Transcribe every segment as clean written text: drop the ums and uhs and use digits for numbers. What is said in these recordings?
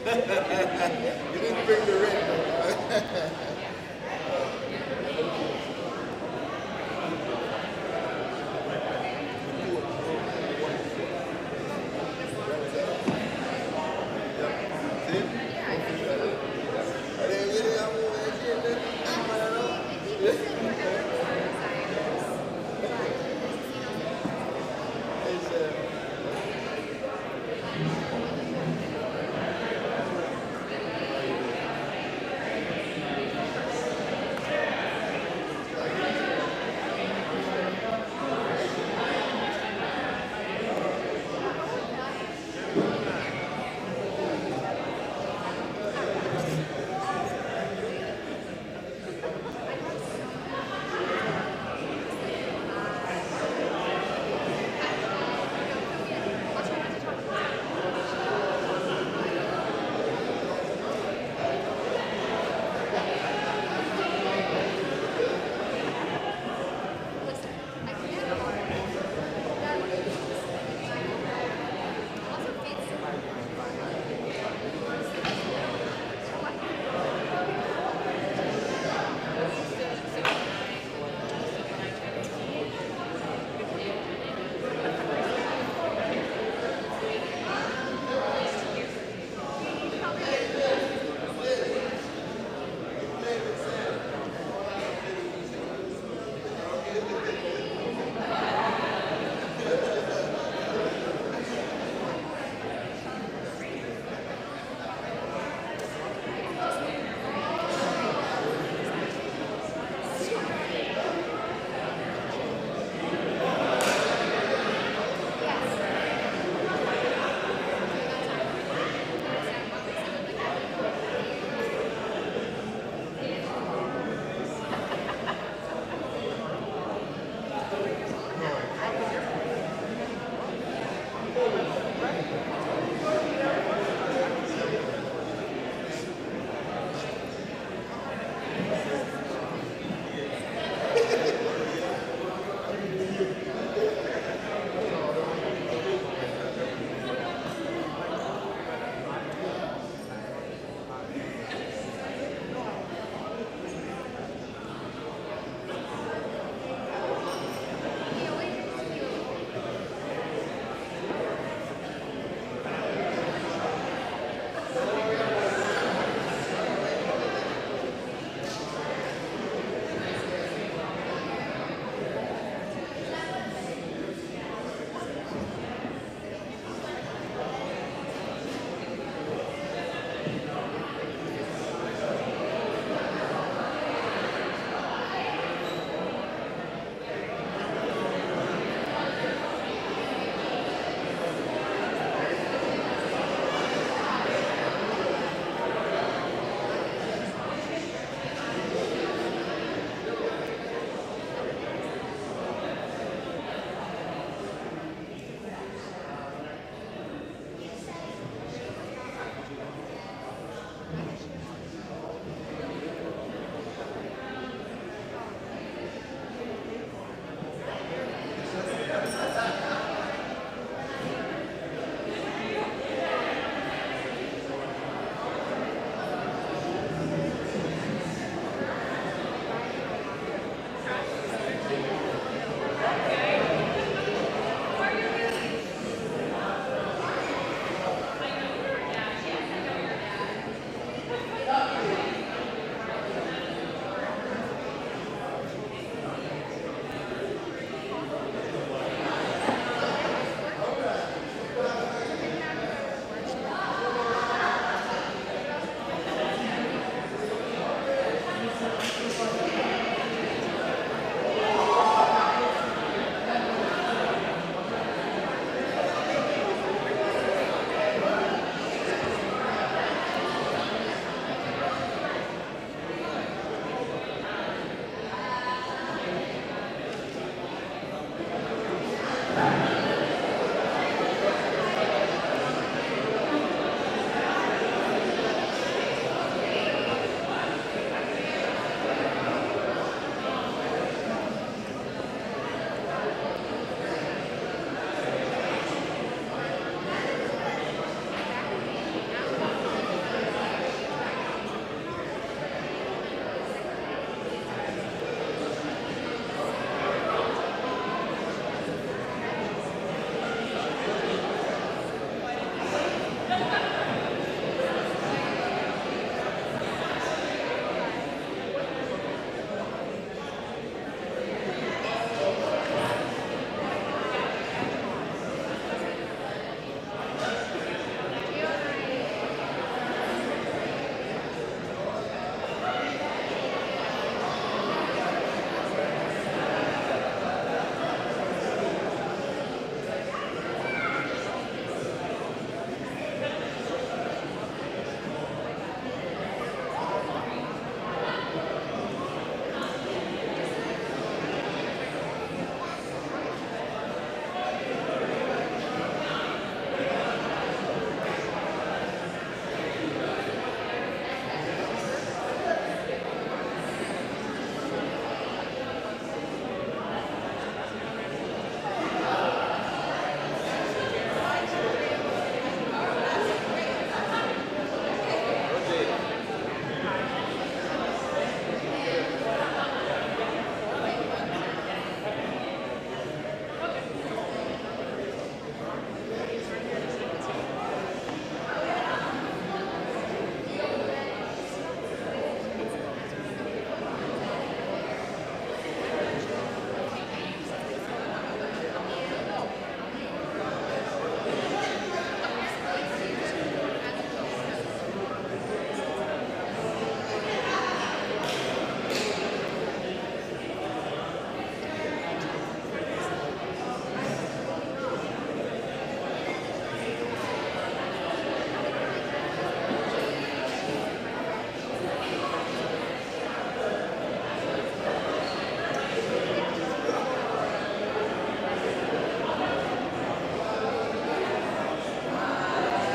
You didn't bring the ring, though.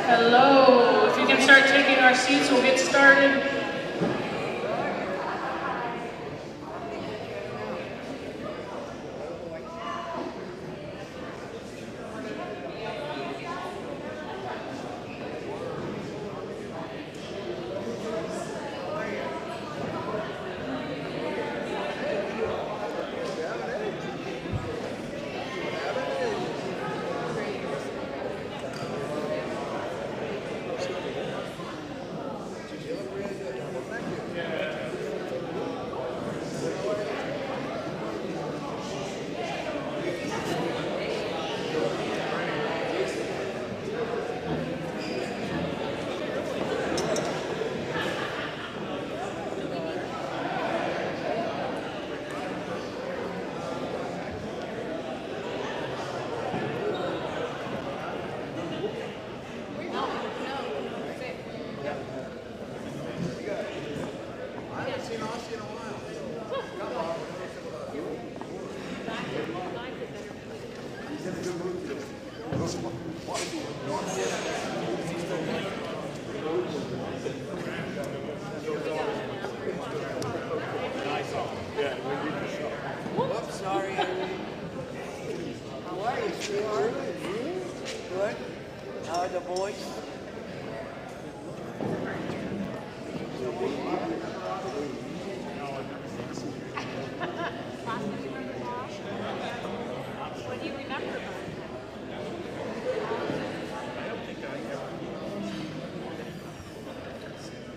Hello, if you can start taking our seats, we'll get started.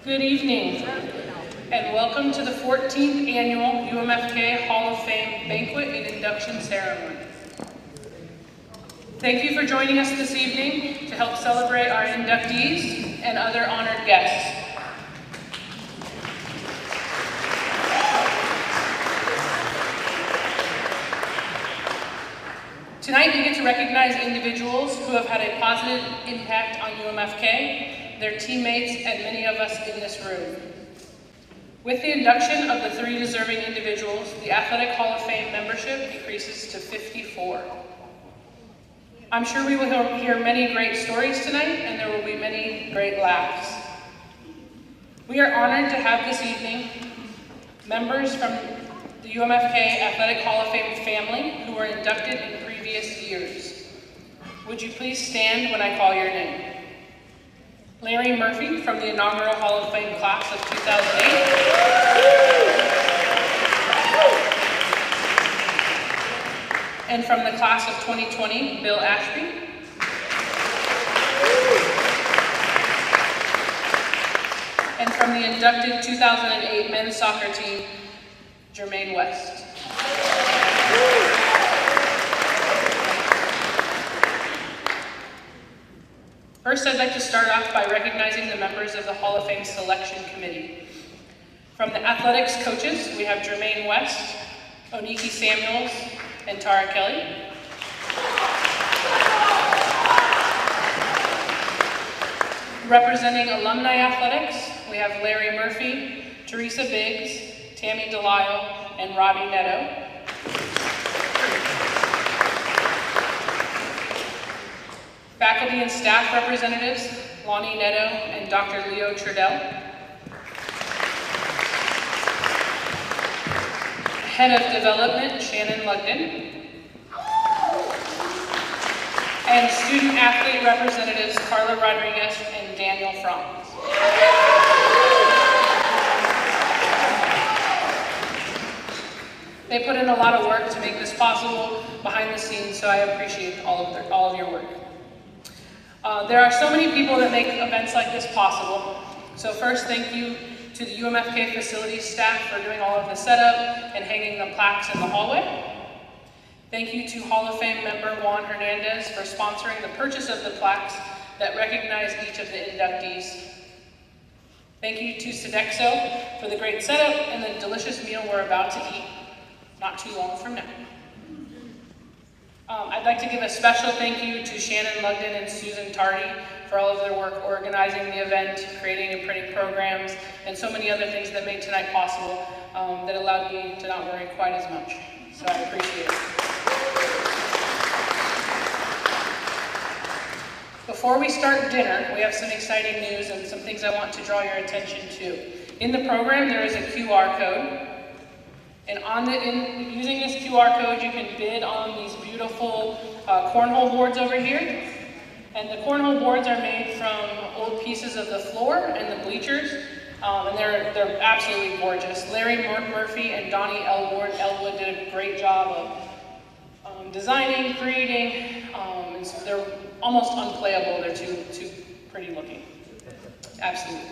Good evening, and welcome to the 14th Annual UMFK Hall of Fame Banquet and Induction Ceremony. Thank you for joining us this evening to help celebrate our inductees and other honored guests. Tonight we get to recognize individuals who have had a positive impact on UMFK, their teammates, and many of us in this room. With the induction of the 3 deserving individuals, the Athletic Hall of Fame membership increases to 54. I'm sure we will hear many great stories tonight, and there will be many great laughs. We are honored to have this evening members from the UMFK Athletic Hall of Fame family who were inducted in previous years. Would you please stand when I call your name? Larry Murphy from the inaugural Hall of Fame class of 2008. And from the class of 2020, Bill Ashby. And from the inducted 2008 men's soccer team, Jermaine West. First, I'd like to start off by recognizing the members of the Hall of Fame Selection Committee. From the athletics coaches, we have Jermaine West, Oniki Samuels, and Tara Kelly. Representing alumni athletics, we have Larry Murphy, Teresa Biggs, Tammy Delisle, and Robbie Netto. Faculty and staff representatives, Lonnie Netto and Dr. Leo Trudell. Head of Development, Shannon Lugden. And student athlete representatives, Carla Rodriguez and Daniel Franz. They put in a lot of work to make this possible behind the scenes, so I appreciate all of your work. There are so many people that make events like this possible. So first, thank you to the UMFK facilities staff for doing all of the setup and hanging the plaques in the hallway. Thank you to Hall of Fame member Juan Hernandez for sponsoring the purchase of the plaques that recognize each of the inductees. Thank you to Sodexo for the great setup and the delicious meal we're about to eat not too long from now. I'd like to give a special thank you to Shannon Lugden and Susan Tardy for all of their work organizing the event, creating and printing programs, and so many other things that made tonight possible that allowed me to not worry quite as much. So I appreciate it. Before we start dinner, we have some exciting news and some things I want to draw your attention to. In the program, there is a QR code. And using this QR code, you can bid on these beautiful cornhole boards over here. And the cornhole boards are made from old pieces of the floor and the bleachers. And they're absolutely gorgeous. Larry Murphy and Donnie Elwood did a great job of designing, creating. And so they're almost unplayable. They're too pretty looking. Absolutely.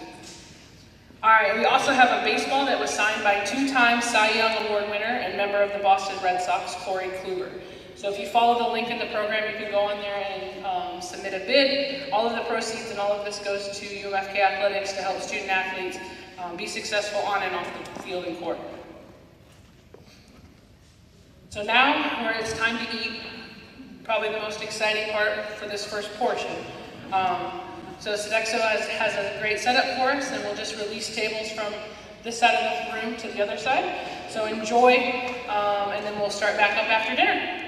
All right, we also have a baseball that was signed by two-time Cy Young Award winner and member of the Boston Red Sox, Corey Kluber. So if you follow the link in the program, you can go on there and submit a bid. All of the proceeds and all of this goes to UMFK Athletics to help student athletes be successful on and off the field and court. So now, where it's time to eat, probably the most exciting part for this first portion. So Sodexo has a great setup for us, and we'll just release tables from this side of the room to the other side. So enjoy, and then we'll start back up after dinner.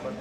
Are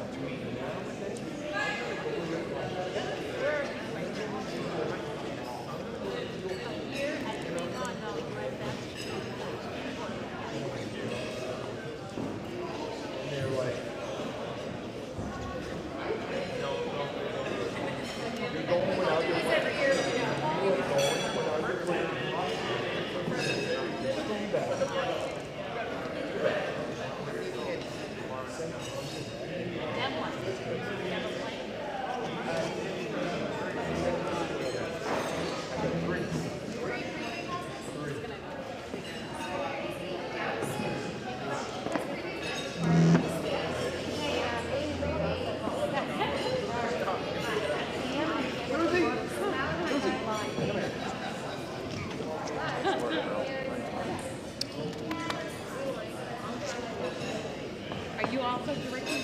you also directing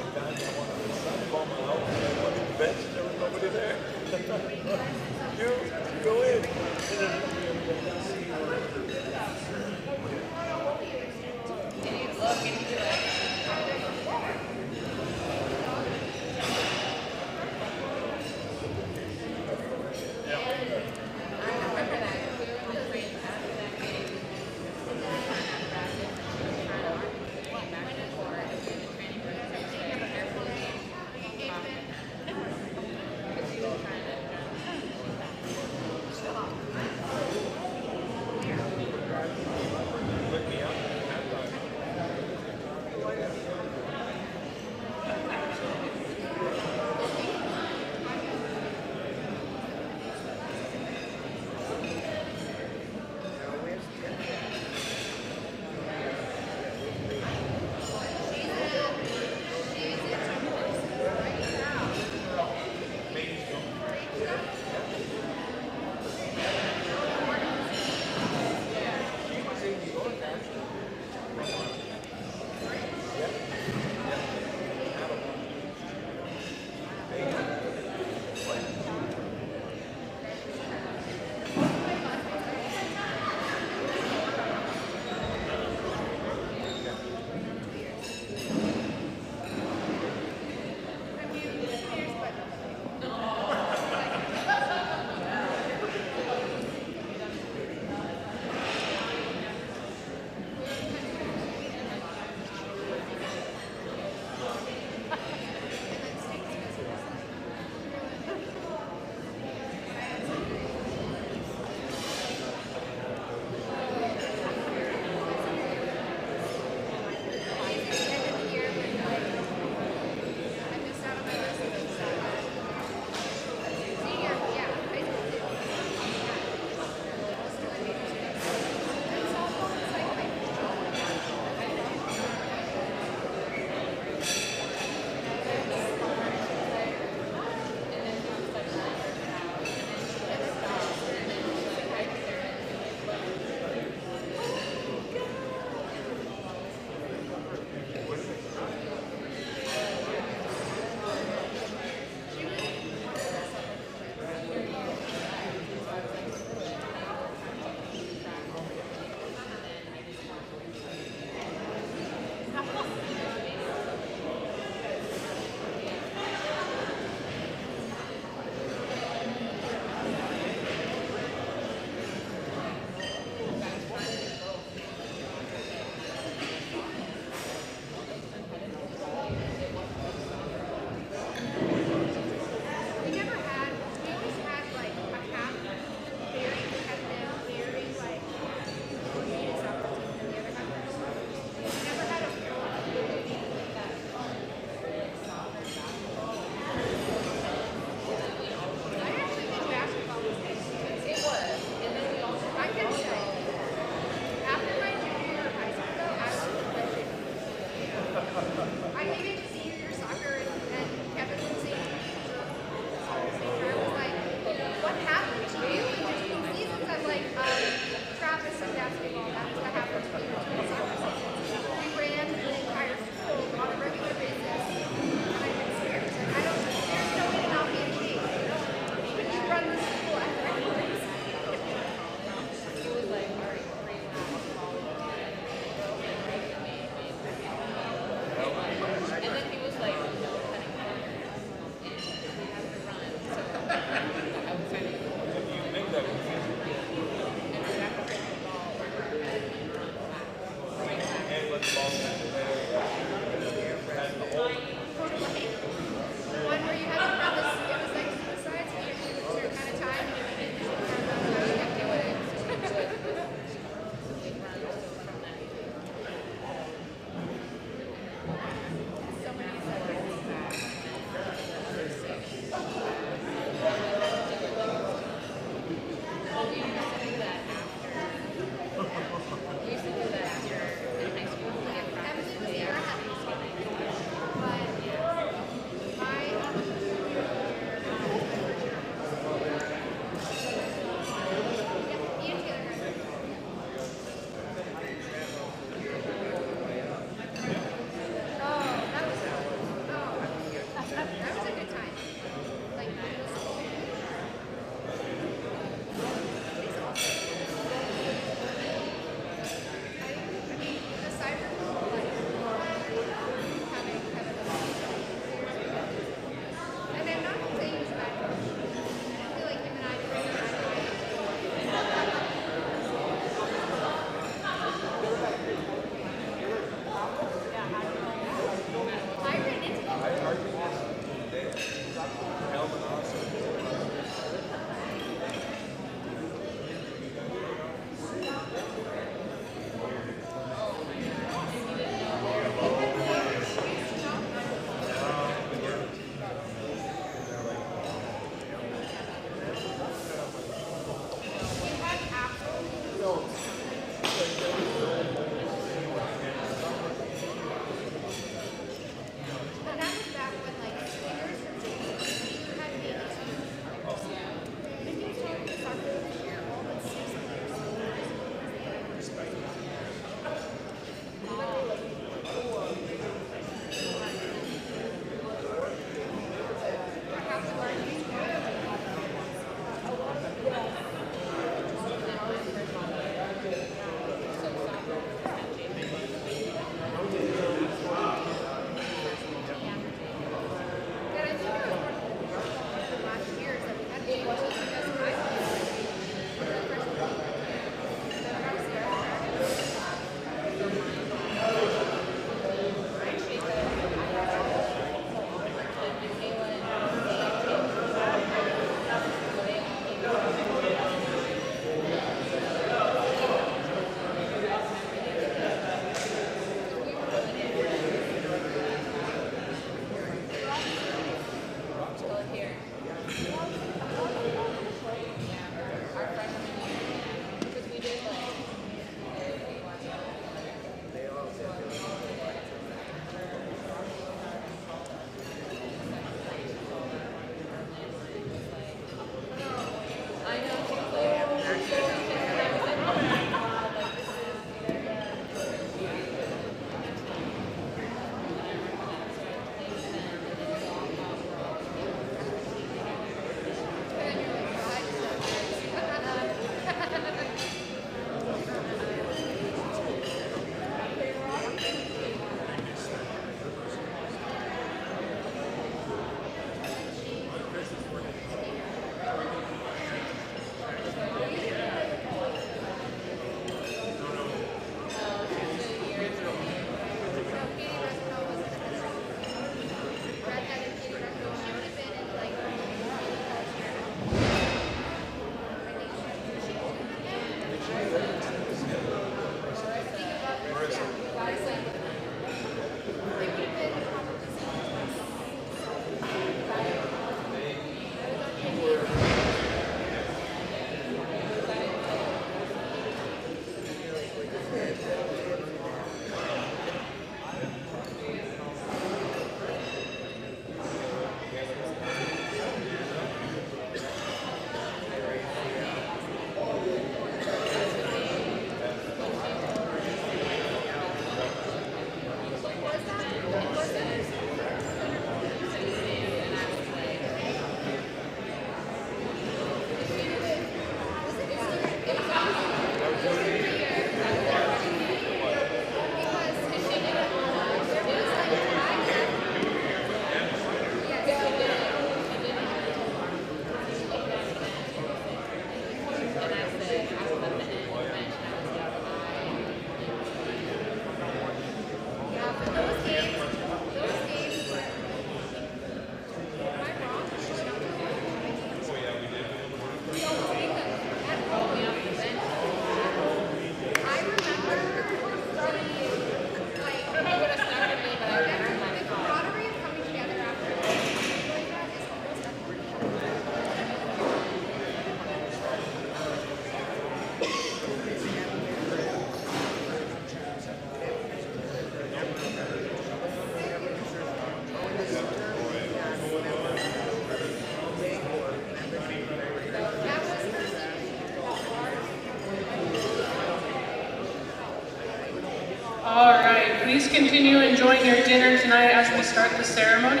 All right, please continue enjoying your dinner tonight as we start the ceremony.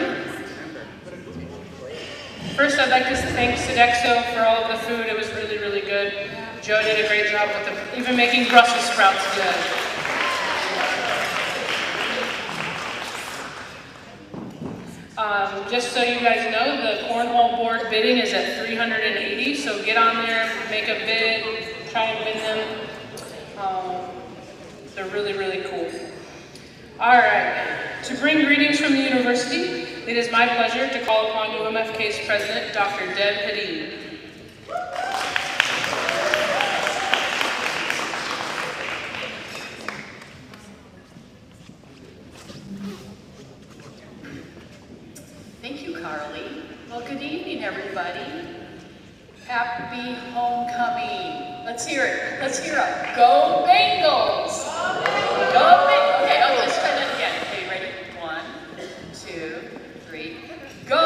First, I'd like to thank Sodexo for all of the food. It was really, really good. Joe did a great job with even making Brussels sprouts good. Just so you guys know, the cornhole board bidding is at $380, so get on there, make a bid, try and win them. They're really, really cool. All right, to bring greetings from the university, It is my pleasure to call upon UMFK's president, Dr. Deb Hadid. Thank you, Carly. Well, good evening, everybody. Happy homecoming. Let's hear it. Let's hear it. Go Bengals! Go Bengals! Okay, let's try that again. Okay, ready? 1, 2, 3. Go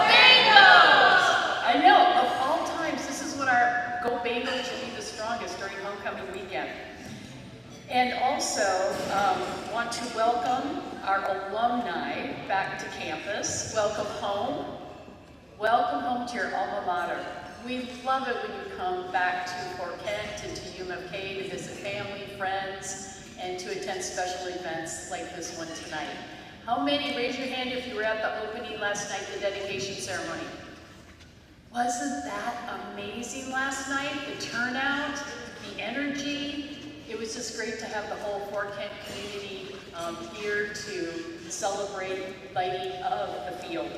Bengals! I know, of all times, this is when our Go Bengals should be the strongest during homecoming weekend. And also, want to welcome our alumni back to campus. Welcome home. Welcome home to your alma mater. We love it when you come back to Fort Kent and to UMFK to visit family, friends, and to attend special events like this one tonight. How many, raise your hand if you were at the opening last night, the dedication ceremony? Wasn't that amazing last night? The turnout, the energy. It was just great to have the whole Fort Kent community here to celebrate lighting of the field.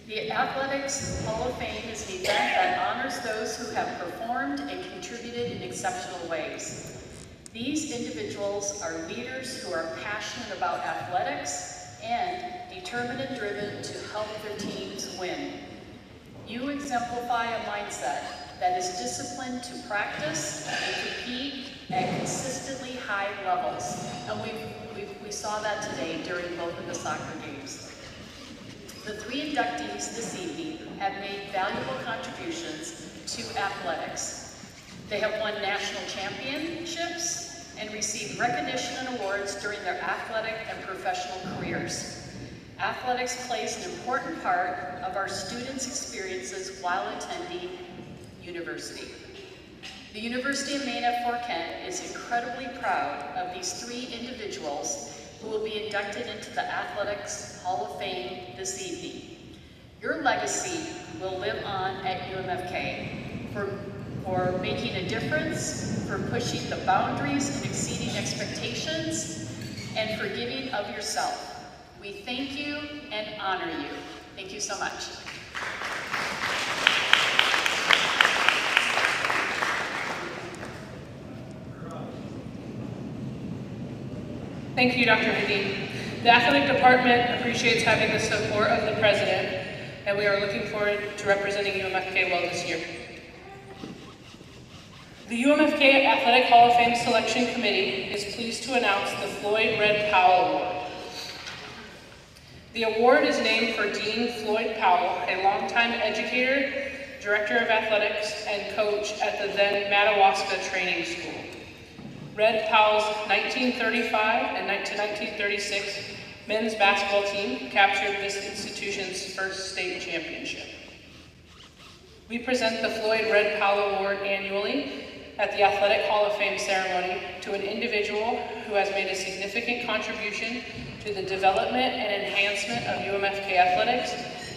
The Athletics Hall of Fame is an event that honors those who have performed and contributed in exceptional ways. These individuals are leaders who are passionate about athletics and determined and driven to help their teams win. You exemplify a mindset that is disciplined to practice and compete at consistently high levels. And we saw that today during both of the soccer games. The 3 inductees this evening have made valuable contributions to athletics. They have won national championships and received recognition and awards during their athletic and professional careers. Athletics plays an important part of our students' experiences while attending university. The University of Maine at Fort Kent is incredibly proud of these 3 individuals who will be inducted into the Athletics Hall of Fame this evening. Your legacy will live on at UMFK for making a difference, for pushing the boundaries and exceeding expectations, and for giving of yourself. We thank you and honor you. Thank you so much. Thank you, Dr. Hadid. The athletic department appreciates having the support of the president, and we are looking forward to representing UMFK well this year. The UMFK Athletic Hall of Fame Selection Committee is pleased to announce the Floyd Red Powell Award. The award is named for Dean Floyd Powell, a longtime educator, director of athletics, and coach at the then Madawaska Training School. Red Powell's 1935 and 1936 men's basketball team captured this institution's first state championship. We present the Floyd Red Powell Award annually at the Athletic Hall of Fame ceremony to an individual who has made a significant contribution to the development and enhancement of UMFK athletics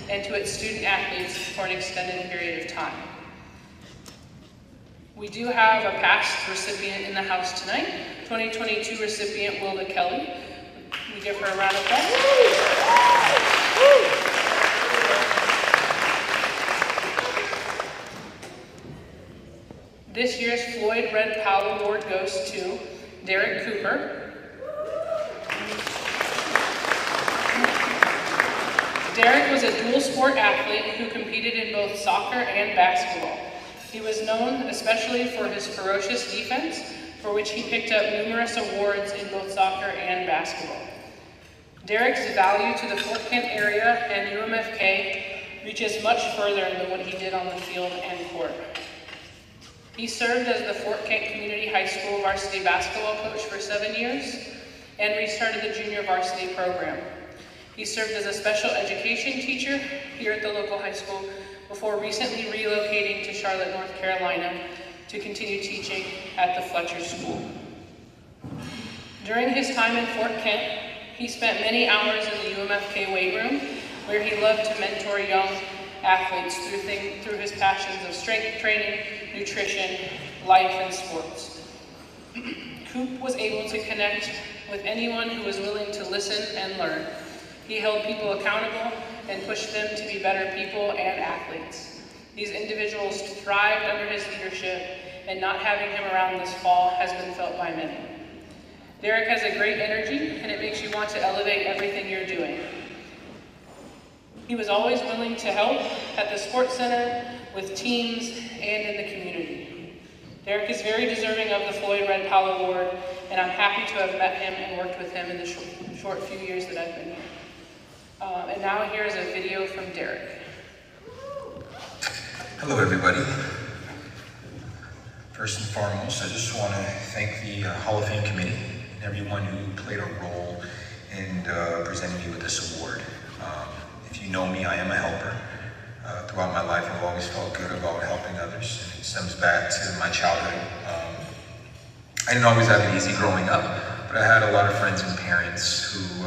and to its student athletes for an extended period of time. We do have a past recipient in the house tonight, 2022 recipient Wilda Kelly. We give her a round of applause. This year's Floyd Red Powell Award goes to Derek Cooper. Derek was a dual sport athlete who competed in both soccer and basketball. He was known especially for his ferocious defense, for which he picked up numerous awards in both soccer and basketball. Derek's value to the Fort Kent area and UMFK reaches much further than what he did on the field and court. He served as the Fort Kent Community High School varsity basketball coach for 7 years and restarted the junior varsity program. He served as a special education teacher here at the local high school before recently relocating to Charlotte, North Carolina to continue teaching at the Fletcher School. During his time in Fort Kent, he spent many hours in the UMFK weight room, where he loved to mentor young athletes through his passions of strength training, nutrition, life, and sports. Coop was able to connect with anyone who was willing to listen and learn. He held people accountable and pushed them to be better people and athletes. These individuals thrived under his leadership, and not having him around this fall has been felt by many. Derek has a great energy, and it makes you want to elevate everything you're doing. He was always willing to help at the sports center, with teams, and in the community. Derek is very deserving of the Floyd Red Powell Award, and I'm happy to have met him and worked with him in the short few years that I've been here. And now here's a video from Derek. Hello everybody. First and foremost, I just want to thank the Hall of Fame committee and everyone who played a role in presenting me with this award. If you know me, I am a helper. Throughout my life, I've always felt good about helping others, and it stems back to my childhood. I didn't always have it easy growing up, but I had a lot of friends and parents who,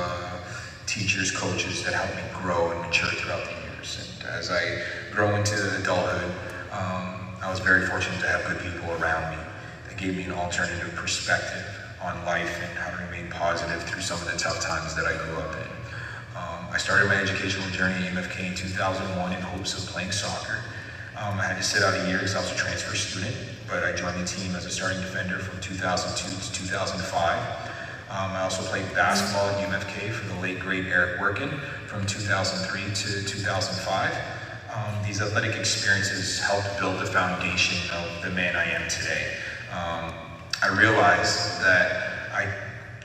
teachers, coaches that helped me grow and mature throughout the years. And as I grow into adulthood, I was very fortunate to have good people around me that gave me an alternative perspective on life and how to remain positive through some of the tough times that I grew up in. I started my educational journey at UMFK in 2001 in hopes of playing soccer. I had to sit out a year because I was a transfer student, but I joined the team as a starting defender from 2002 to 2005. I also played basketball at UMFK for the late great Eric Workin from 2003 to 2005. These athletic experiences helped build the foundation of the man I am today. I realized that I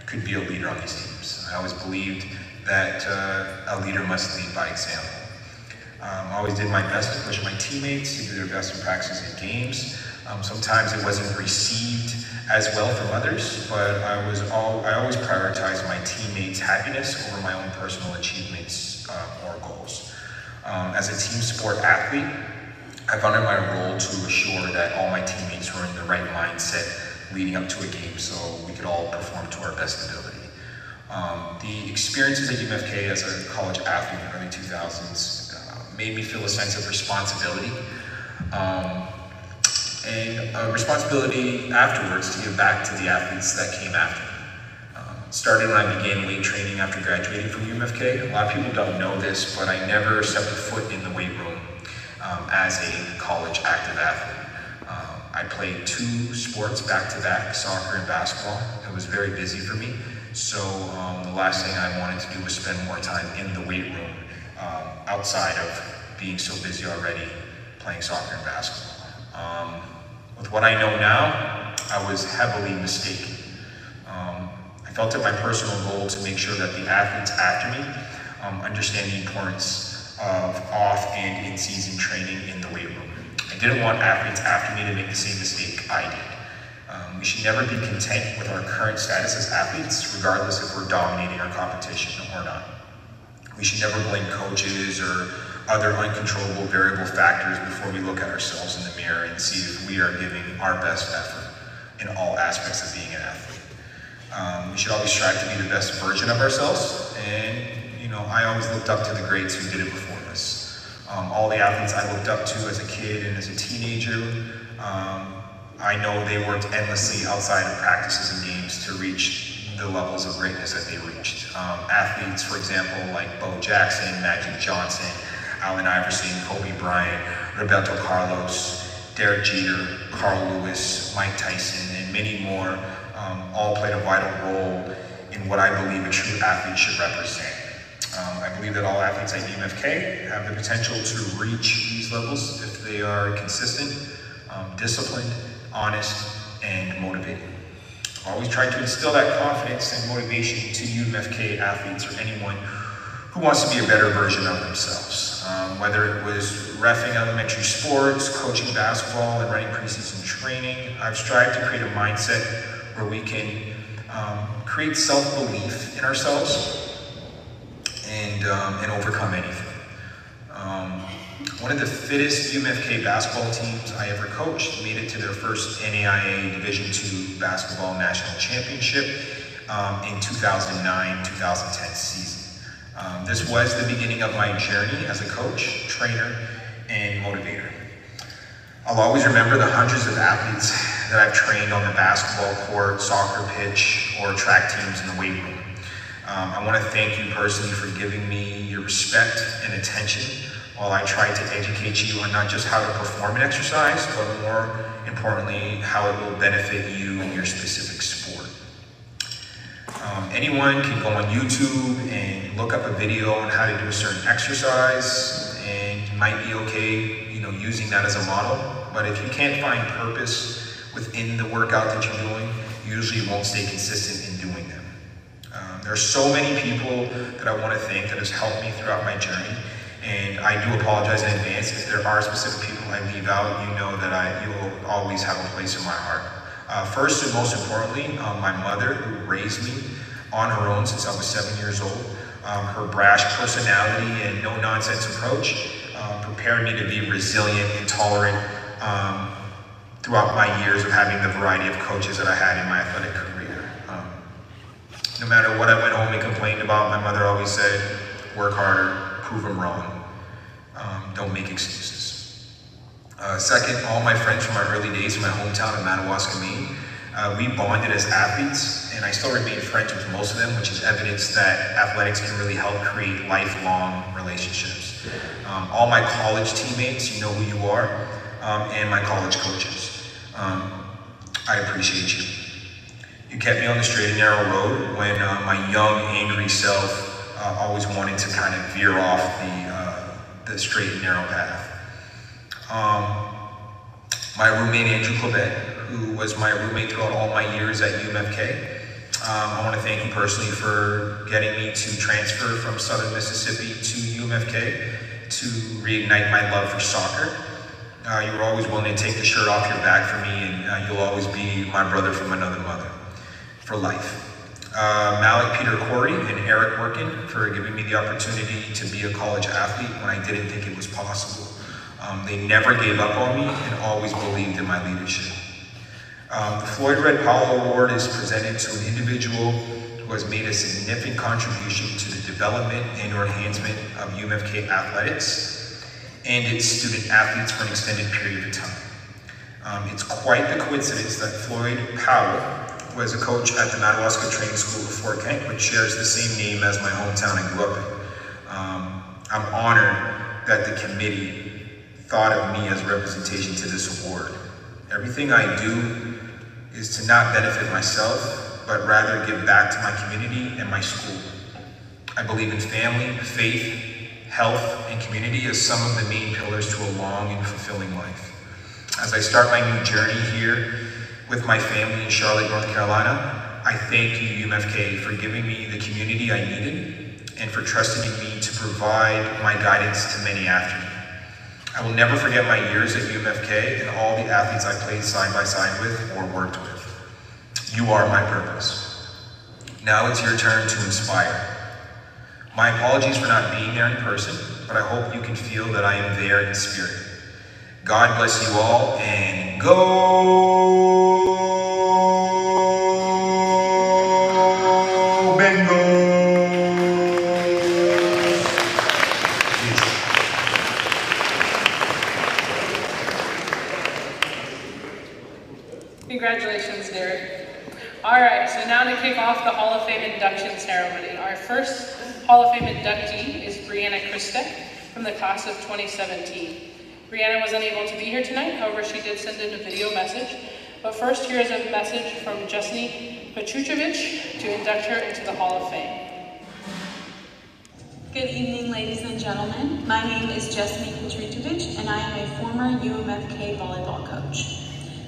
could be a leader on these teams. I always believed that a leader must lead by example. I always did my best to push my teammates to do their best in practices and games. Sometimes it wasn't received as well from others, but I always prioritized my teammates' happiness over my own personal achievements or goals. As a team sport athlete, I found it my role to assure that all my teammates were in the right mindset leading up to a game so we could all perform to our best ability. The experiences at UMFK as a college athlete in the early 2000s made me feel a sense of responsibility and a responsibility afterwards to give back to the athletes that came after me. Started when I began weight training after graduating from UMFK. A lot of people don't know this, but I never stepped a foot in the weight room as a college active athlete. I played 2 sports back-to-back, soccer and basketball. It was very busy for me. So the last thing I wanted to do was spend more time in the weight room outside of being so busy already playing soccer and basketball. With what I know now, I was heavily mistaken. I felt it my personal goal to make sure that the athletes after me understand the importance of off and in-season training in the weight room. I didn't want athletes after me to make the same mistake I did. We should never be content with our current status as athletes, regardless if we're dominating our competition or not. We should never blame coaches or other uncontrollable variable factors before we look at ourselves in the mirror and see if we are giving our best effort in all aspects of being an athlete. We should always strive to be the best version of ourselves, and I always looked up to the greats who did it before us. All the athletes I looked up to as a kid and as a teenager, I know they worked endlessly outside of practices and games to reach the levels of greatness that they reached. Athletes, for example, like Bo Jackson, Magic Johnson, Allen Iverson, Kobe Bryant, Roberto Carlos, Derek Jeter, Carl Lewis, Mike Tyson, and many more, all played a vital role in what I believe a true athlete should represent. I believe that all athletes at UMFK have the potential to reach these levels if they are consistent, disciplined, honest, and motivated. I always try to instill that confidence and motivation to UMFK athletes or anyone who wants to be a better version of themselves. Whether it was reffing elementary sports, coaching basketball, and running preseason training, I've strived to create a mindset where we can create self-belief in ourselves and overcome anything. One of the fittest UMFK basketball teams I ever coached made it to their first NAIA Division II basketball national championship in 2009-2010 season. This was the beginning of my journey as a coach, trainer, and motivator. I'll always remember the hundreds of athletes that I've trained on the basketball court, soccer pitch, or track teams in the weight room. I want to thank you personally for giving me your respect and attention while I tried to educate you on not just how to perform an exercise, but more importantly, how it will benefit you in your specific sport. Anyone can go on YouTube and look up a video on how to do a certain exercise, and you might be okay, using that as a model. But if you can't find purpose within the workout that you're doing, you usually won't stay consistent in doing them. There are so many people that I want to thank that has helped me throughout my journey, and I do apologize in advance if there are specific people I leave out. You know that you will always have a place in my heart. First and most importantly, my mother, who raised me on her own since I was 7 years old. Her brash personality and no-nonsense approach prepared me to be resilient and tolerant throughout my years of having the variety of coaches that I had in my athletic career. No matter what I went home and complained about, my mother always said, work harder, prove them wrong, don't make excuses. Second, all my friends from my early days in my hometown of Madawaska, Maine, we bonded as athletes, and I still remain friends with most of them, which is evidence that athletics can really help create lifelong relationships. All my college teammates, you know who you are, and my college coaches. I appreciate you. You kept me on the straight and narrow road when my young, angry self always wanted to kind of veer off the straight and narrow path. My roommate, Andrew Clebet, who was my roommate throughout all my years at UMFK. I want to thank you personally for getting me to transfer from Southern Mississippi to UMFK to reignite my love for soccer. You were always willing to take the shirt off your back for me, and you'll always be my brother from another mother for life. Malik, Peter Corey, and Eric Workin for giving me the opportunity to be a college athlete when I didn't think it was possible. They never gave up on me and always believed in my leadership. The Floyd Red Powell Award is presented to an individual who has made a significant contribution to the development and or enhancement of UMFK athletics and its student athletes for an extended period of time. It's quite the coincidence that Floyd Powell was a coach at the Madawaska Training School of Fort Kent, which shares the same name as my hometown I grew up in. I'm honored that the committee thought of me as representation to this award. Everything I do is to not benefit myself, but rather give back to my community and my school. I believe in family, faith, health, and community as some of the main pillars to a long and fulfilling life. As I start my new journey here with my family in Charlotte, North Carolina, I thank you, UMFK, for giving me the community I needed and for trusting in me to provide my guidance to many after me. I will never forget my years at UMFK and all the athletes I played side by side with or worked with. You are my purpose. Now it's your turn to inspire. My apologies for not being there in person, but I hope you can feel that I am there in spirit. God bless you all, and go Bengals! Congratulations, Derek. All right, so now to kick off the Hall of Fame induction ceremony. Our first Hall of Fame inductee is Brianna Kristek from the class of 2017. Brianna was unable to be here tonight, however she did send in a video message. But first, here is a message from Jesny Petrucevic to induct her into the Hall of Fame. Good evening, ladies and gentlemen. My name is Jesny Petrucevic, and I am a former UMFK volleyball coach.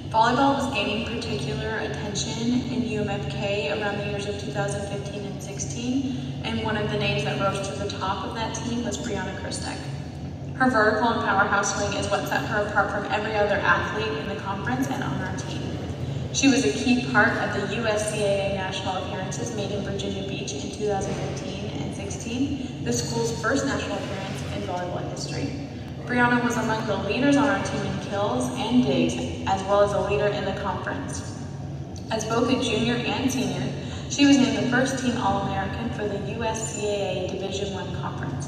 Volleyball was gaining particular attention in UMFK around the years of 2015 and 16, and one of the names that rose to the top of that team was Brianna Kristek. Her vertical and powerhouse swing is what set her apart from every other athlete in the conference and on our team. She was a key part of the USCAA national appearances made in Virginia Beach in 2015 and 16, the school's first national appearance in volleyball history. Brianna was among the leaders on our team in kills and digs, as well as a leader in the conference. As both a junior and senior, she was named the first team All-American for the USCAA Division I conference.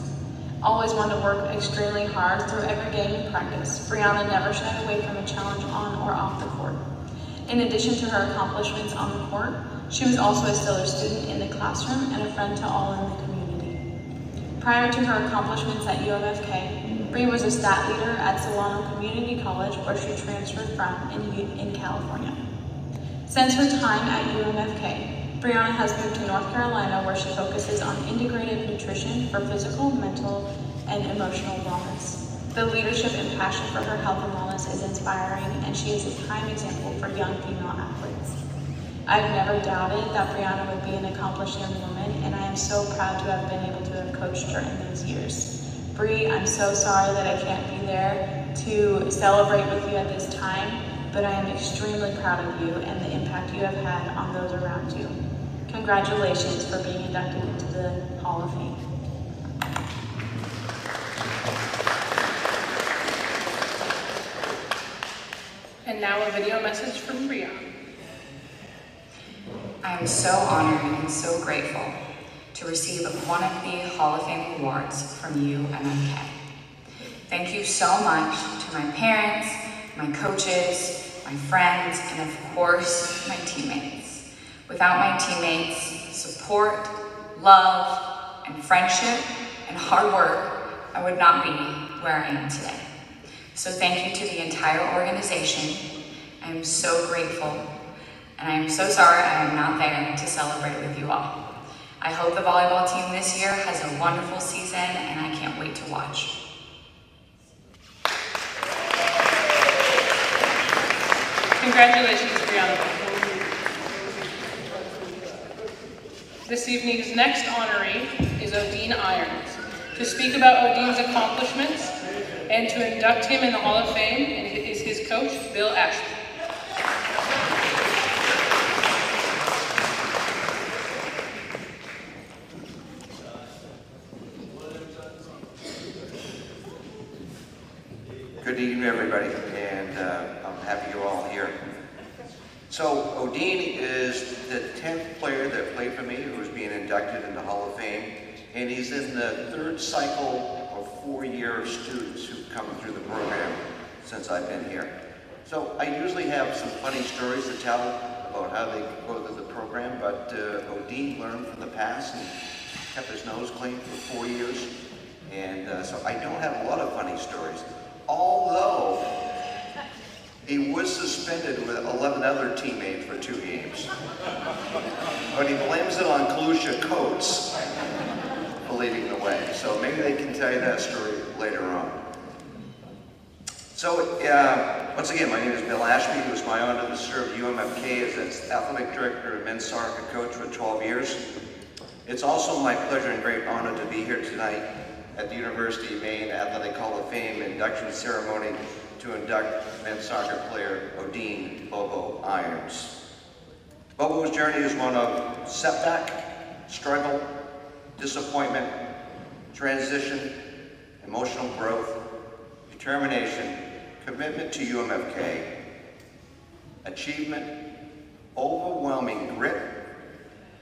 Always wanted to work extremely hard through every game and practice, Brianna never shied away from a challenge on or off the court. In addition to her accomplishments on the court, She was also a stellar student in the classroom and a friend to all in the community. Prior to her accomplishments at UMFK, Bree was a stat leader at Solano Community College, where she transferred from in California. Since her time at UMFK, Brianna has moved to North Carolina, where she focuses on integrative nutrition for physical, mental, and emotional wellness. The leadership and passion for her health and wellness is inspiring, and she is a prime example for young female athletes. I've never doubted that Brianna would be an accomplished young woman, and I am so proud to have been able to have coached her in these years. Bree, I'm so sorry that I can't be there to celebrate with you at this time, but I am extremely proud of you and the impact you have had on those around you. Congratulations for being inducted into the Hall of Fame. And now a video message from Brianna. I am so honored and so grateful to receive one of the Hall of Fame awards from UMFK. Thank you so much to my parents, my coaches, my friends, and of course, my teammates. Without my teammates' support, love, and friendship, and hard work, I would not be where I am today. So thank you to the entire organization. I am so grateful, and I am so sorry I am not there to celebrate with you all. I hope the volleyball team this year has a wonderful season, and I can't wait to watch. Congratulations, Brianna. This evening's next honoree is Odine Irons. To speak about Odine's accomplishments and to induct him in the Hall of Fame is his coach, Bill Ashby. Good evening, everybody, and I'm happy you're all here. So, Odine is the 10th player that played for me who's being inducted in the Hall of Fame, and he's in the third cycle of 4 year students who've come through the program since I've been here. So, I usually have some funny stories to tell about how they go through the program, but Odine learned from the past and kept his nose clean for 4 years, and so I don't have a lot of funny stories. Although he was suspended with 11 other teammates for 2 games. But he blames it on Kalusha Coates for leading the way. So maybe they can tell you that story later on. So once again, my name is Bill Ashby. It was my honor to serve UMFK as its athletic director and men's soccer coach for 12 years. It's also my pleasure and great honor to be here tonight at the University of Maine Athletic Hall of Fame induction ceremony to induct men's soccer player Odine Bobo Irons. Bobo's journey is one of setback, struggle, disappointment, transition, emotional growth, determination, commitment to UMFK, achievement, overwhelming grit,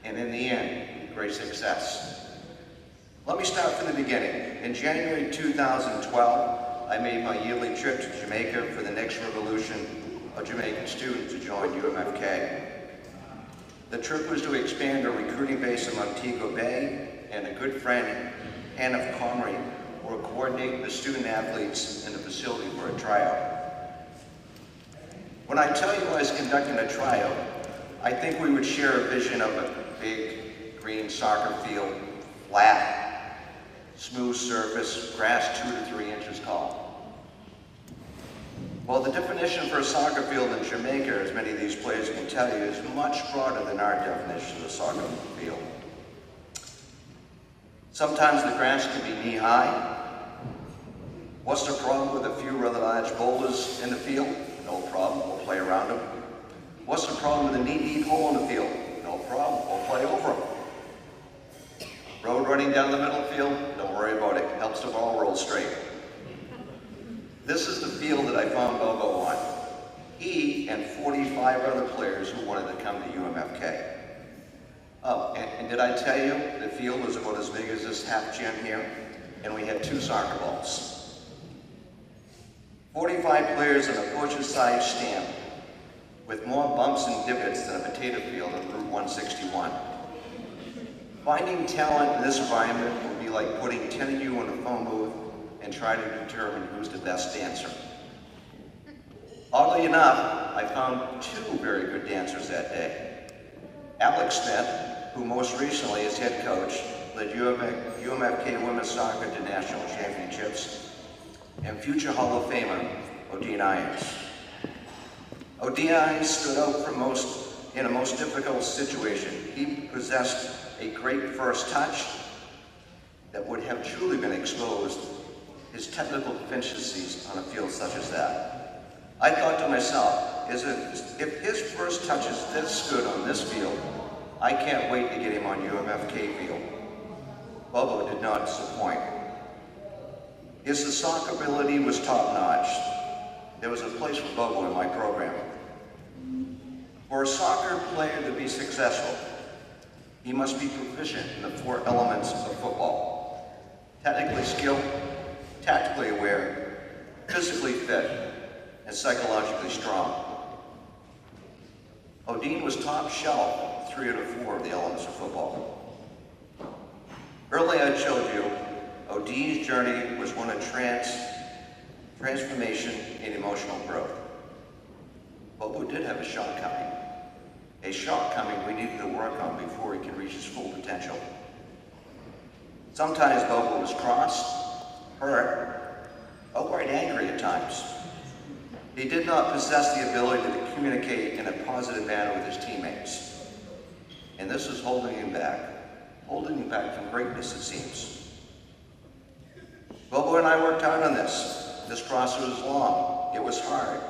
and in the end, great success. Let me start from the beginning. In January 2012, I made my yearly trip to Jamaica for the next revolution of Jamaican students to join UMFK. The trip was to expand our recruiting base in Montego Bay, and a good friend, Hannah Connery, were coordinating the student athletes in the facility for a tryout. When I tell you I was conducting a tryout, I think we would share a vision of a big green soccer field, flat, smooth surface, grass 2 to 3 inches tall. Well, the definition for a soccer field in Jamaica, as many of these players can tell you, is much broader than our definition of a soccer field. Sometimes the grass can be knee-high. What's the problem with a few rather large boulders in the field? No problem, we'll play around them. What's the problem with a knee-deep hole in the field? No problem, we'll play over them. Road running down the middle of the field, don't worry about it. Helps the ball roll straight. This is the field that I found Bobo on. He and 45 other players who wanted to come to UMFK. Oh, and did I tell you, the field was about as big as this half gym here, and we had 2 soccer balls. 45 players in a portrait-sized stand. with more bumps and divots than a potato field on Route 161. Finding talent in this environment would be like putting 10 of you in a phone booth and trying to determine who's the best dancer. Oddly enough, I found two very good dancers that day. Alex Smith, who most recently as head coach led UMFK women's soccer to national championships, and future Hall of Famer Odine Irons. Odine Irons stood out in a most difficult situation. He possessed a great first touch that would have truly been exposed his technical deficiencies on a field such as that. I thought to myself, if his first touch is this good on this field, I can't wait to get him on UMFK field. Bobo did not disappoint. His soccer ability was top-notch. There was a place for Bobo in my program. For a soccer player to be successful, he must be proficient in the 4 elements of football: technically skilled, tactically aware, physically fit, and psychologically strong. Odine was top shelf 3 out of 4 of the elements of football. Earlier I showed you, Odine's journey was one of transformation and emotional growth. Bobo did have a shot coming. A shot coming we needed to work on before he can reach his full potential. Sometimes Bobo was cross, hurt, outright angry at times. He did not possess the ability to communicate in a positive manner with his teammates. And this was holding him back from greatness, it seems. Bobo and I worked hard on this. This process was long. It was hard.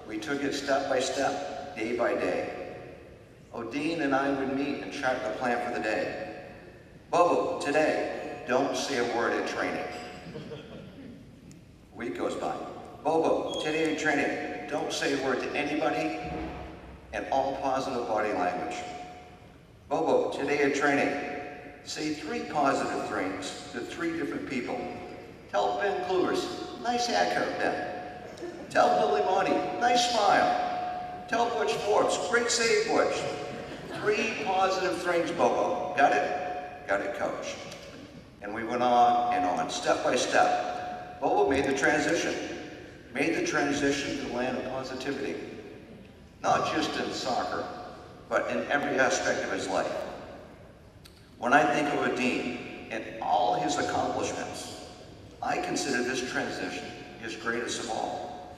We took it step by step, day by day. Odine and I would meet and chart the plan for the day. Bobo, today, don't say a word at training. A week goes by. Bobo, today at training, don't say a word to anybody, and all positive body language. Bobo, today at training, say 3 positive things to 3 different people. Tell Ben Kluivers, nice haircut, Ben. Tell Billy Monty, nice smile. Tell Butch Forbes, great save, Butch. 3 positive things, Bobo. Got it? Got it, coach. And we went on and on, step by step. Bobo made the transition to the land of positivity. Not just in soccer, but in every aspect of his life. When I think of Odine and all his accomplishments, I consider this transition his greatest of all.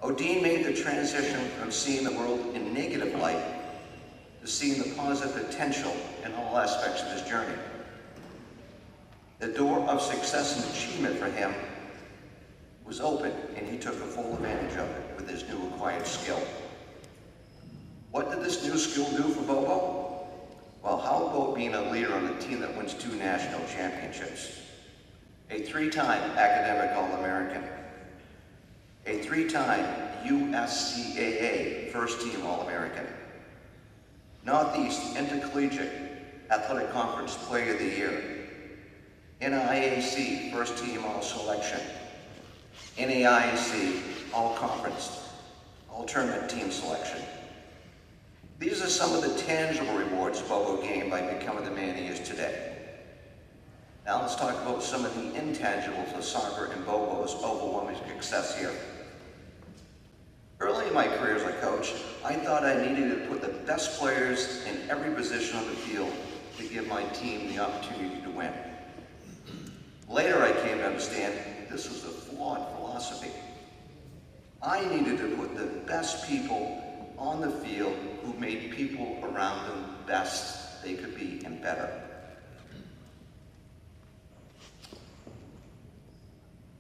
Odine made the transition from seeing the world in negative light to seeing the positive potential in all aspects of his journey. The door of success and achievement for him was open, and he took a full advantage of it with his new acquired skill. What did this new skill do for Bobo? Well, how about being a leader on a team that wins 2 national championships? A 3-time academic All-American, a 3-time USCAA first-team All-American, Northeast Intercollegiate Athletic Conference Player of the Year, NIAC first-team All-Selection, NAIAC All-Conference, All-Tournament Team Selection. These are some of the tangible rewards Bobo gained by becoming the man he is today. Now let's talk about some of the intangibles of soccer and Bobo's overwhelming success here. Early in my career as a coach, I thought I needed to put the best players in every position on the field to give my team the opportunity to win. Later I came to understand this was a flawed philosophy. I needed to put the best people on the field who made people around them best they could be and better.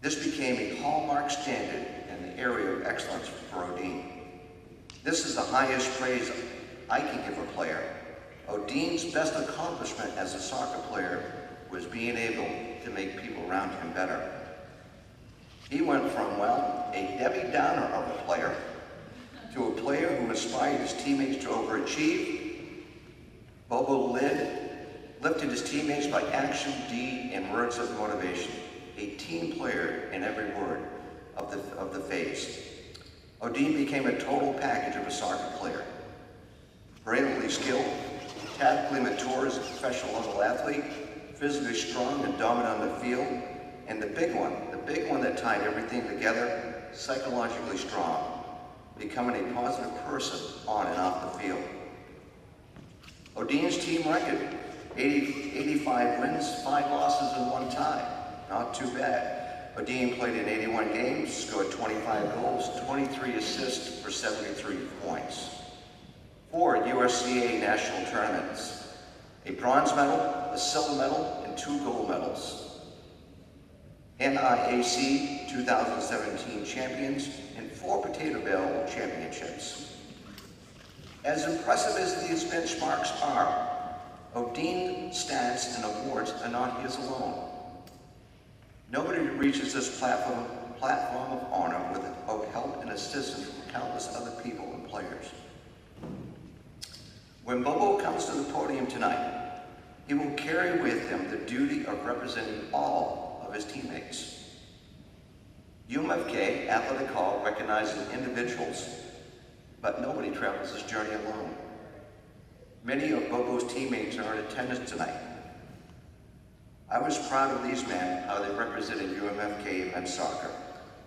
This became a hallmark standard in the area of excellence for Odine. This is the highest praise I can give a player. Odine's best accomplishment as a soccer player was being able to make people around him better. He went from, well, a Debbie Downer of a player to a player who inspired his teammates to overachieve. Bobo lifted his teammates by action, deed, and words of motivation. A team player in every word of the phase. Odin became a total package of a soccer player. Brilliantly skilled, tactically mature as a professional level athlete, physically strong and dominant on the field, and the big one that tied everything together, psychologically strong, becoming a positive person on and off the field. Odin's team record, 85 wins, 5 losses, and 1 tie. Not too bad. Odin played in 81 games, scored 25 goals, 23 assists for 73 points. 4 USCA national tournaments, a bronze medal, a silver medal, and 2 gold medals. NIAC 2017 champions and 4 Potato Bowl championships. As impressive as these benchmarks are, Odin's stats and awards are not his alone. Nobody reaches this platform of honor without help and assistance from countless other people and players. When Bobo comes to the podium tonight, he will carry with him the duty of representing all of his teammates. UMFK Athletic Hall recognizes individuals, but nobody travels this journey alone. Many of Bobo's teammates are in attendance tonight. I was proud of these men, how they represented UMFK men's soccer,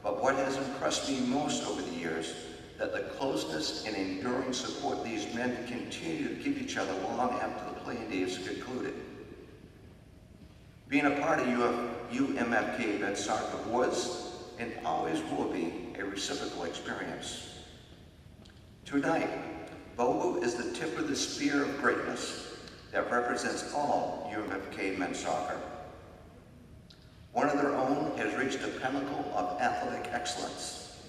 but what has impressed me most over the years, that the closeness and enduring support these men continue to give each other long after the playing days concluded. Being a part of UMFK men's soccer was and always will be a reciprocal experience. Tonight, Bobo is the tip of the spear of greatness that represents all UMFK men's soccer. One of their own has reached the pinnacle of athletic excellence,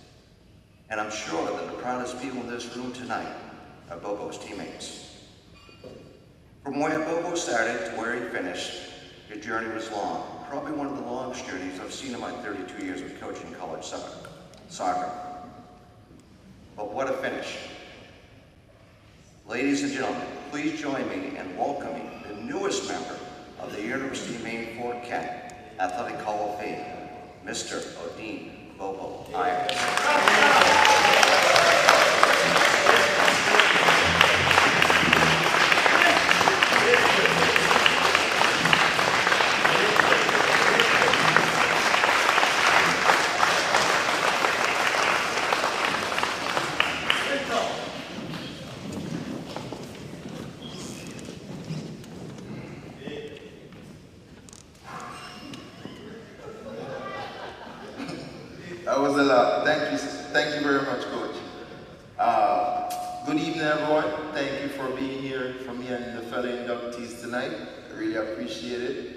and I'm sure that the proudest people in this room tonight are Bobo's teammates. From where Bobo started to where he finished, his journey was long, probably one of the longest journeys I've seen in my 32 years of coaching college soccer. But what a finish. Ladies and gentlemen, please join me in welcoming the newest member of the University of Maine Fort Kent Athletic Hall of Fame, Mr. Odin Bobo Irons. That was a lot. Thank you very much, Coach. Good evening, everyone. Thank you for being here for me and the fellow inductees tonight. I really appreciate it.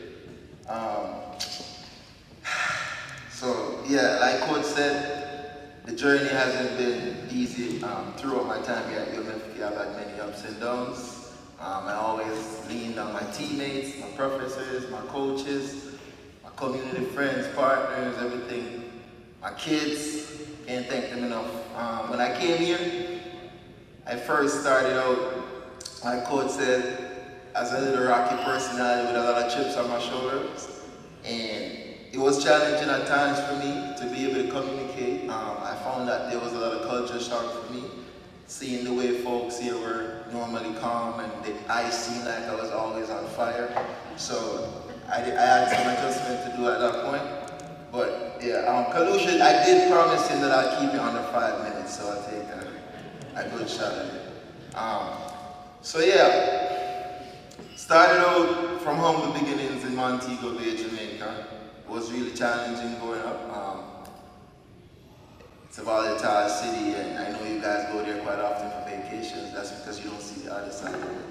So yeah, like Coach said, the journey hasn't been easy. Throughout my time here at UMFK, I've had many ups and downs. I always leaned on my teammates, my professors, my coaches, my community friends, partners, everything. My kids, can't thank them enough. When I came here, I first started out, my coach said, as a little rocky personality with a lot of chips on my shoulders. And it was challenging at times for me to be able to communicate. I found that there was a lot of culture shock for me, seeing the way folks here were normally calm and I seemed like I was always on fire. So I had some adjustment to do at that point. But yeah, Kalusha, I did promise him that I'd keep it under 5 minutes, so I'll take a good shot at it. So yeah, started out from humble beginnings in Montego Bay, Jamaica. It was really challenging growing up. It's a volatile city, and I know you guys go there quite often for vacations. That's because you don't see the other side of it.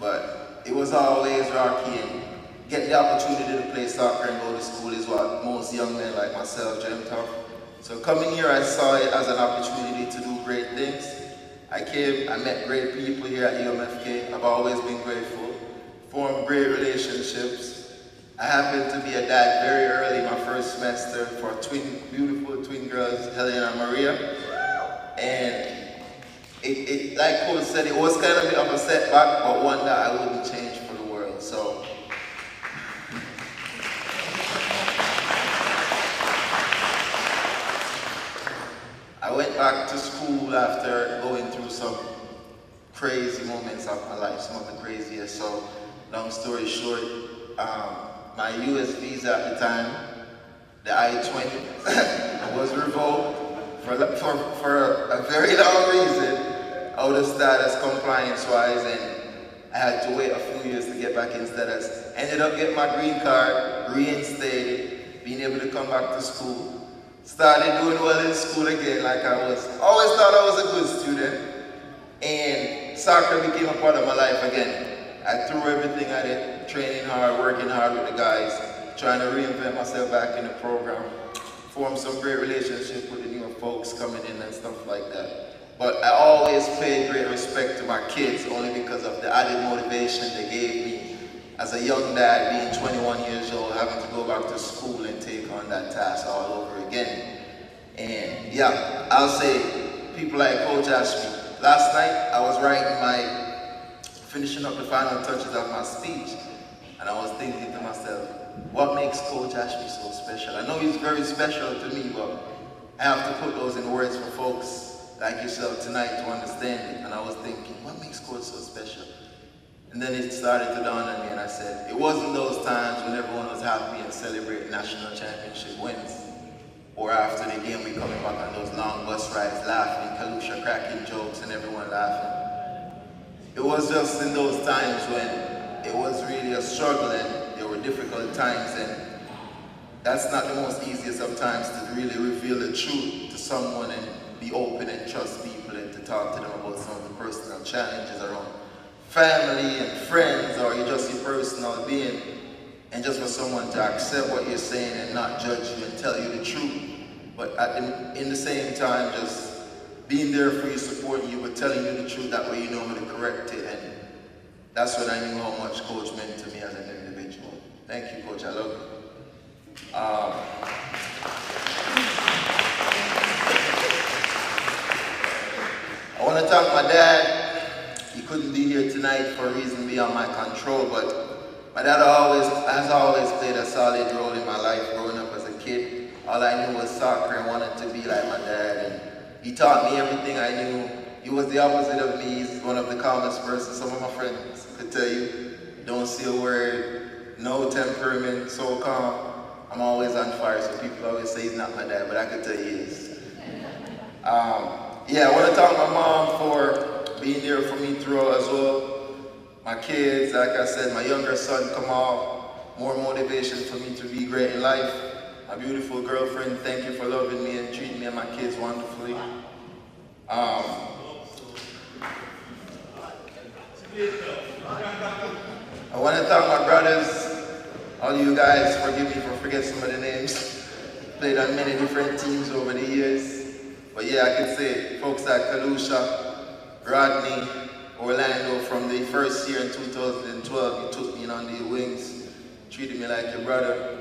But it was always rocky, and get the opportunity to play soccer and go to school is what most young men like myself dreamt of. So coming here, I saw it as an opportunity to do great things. I met great people here at UMFK. I've always been grateful, formed great relationships. I happened to be a dad very early, my first semester, for beautiful twin girls, Helen and Maria. And like Coach said, it was kind of a bit of a setback, but one that I wouldn't change for the world. So I went back to school after going through some crazy moments of my life, some of the craziest. So, long story short, my US visa at the time, the I-20, was revoked for a very long reason, out of status compliance-wise, and I had to wait a few years to get back in status. Ended up getting my green card, reinstated, being able to come back to school. Started doing well in school again, like I always thought I was a good student. And soccer became a part of my life again. I threw everything at it, training hard, working hard with the guys, trying to reinvent myself back in the program. Formed some great relationships with the newer folks coming in and stuff like that. But I always paid great respect to my kids only because of the added motivation they gave me as a young dad, being 21 years old, having to go back to school and take on that task all over again. And yeah, I'll say people like Coach Ashby. Last night I was finishing up the final touches of my speech, and I was thinking to myself, what makes Coach Ashby so special? I know he's very special to me, but I have to put those in words for folks like yourself tonight to understand it. And I was thinking, what makes Coach so special? And then it started to dawn on me, and I said, it wasn't those times when everyone was happy and celebrating national championship wins, or after the game we coming back on those long bus rides laughing, Kalusha cracking jokes and everyone laughing. It was just in those times when it was really a struggle and there were difficult times, and that's not the most easiest of times to really reveal the truth to someone and be open and trust people and to talk to them about some of the personal challenges around family and friends, or just your personal being, and just for someone to accept what you're saying and not judge you and tell you the truth, but in the same time just being there for you, supporting you, but telling you the truth. That way you know how to correct it, and that's when I knew how much Coach meant to me as an individual. Thank you, Coach. I love you. I want to thank my dad. He couldn't be here tonight for a reason beyond my control, but my dad has always played a solid role in my life growing up as a kid. All I knew was soccer and wanted to be like my dad, and he taught me everything I knew. He was the opposite of me. He's one of the calmest persons. Some of my friends could tell you, don't say a word, no temperament, so calm. I'm always on fire, so people always say he's not my dad, but I could tell you he is. Yeah, I want to thank my mom for being there for me throughout as well. My kids, like I said, my younger son, Kamal, more motivation for me to be great in life. My beautiful girlfriend, thank you for loving me and treating me and my kids wonderfully. I want to thank my brothers, all you guys, forgive me for forgetting some of the names. Played on many different teams over the years. But yeah, I can say folks like Kalusha, Rodney, Orlando, from the first year in 2012, you took me in under your wings, treated me like your brother.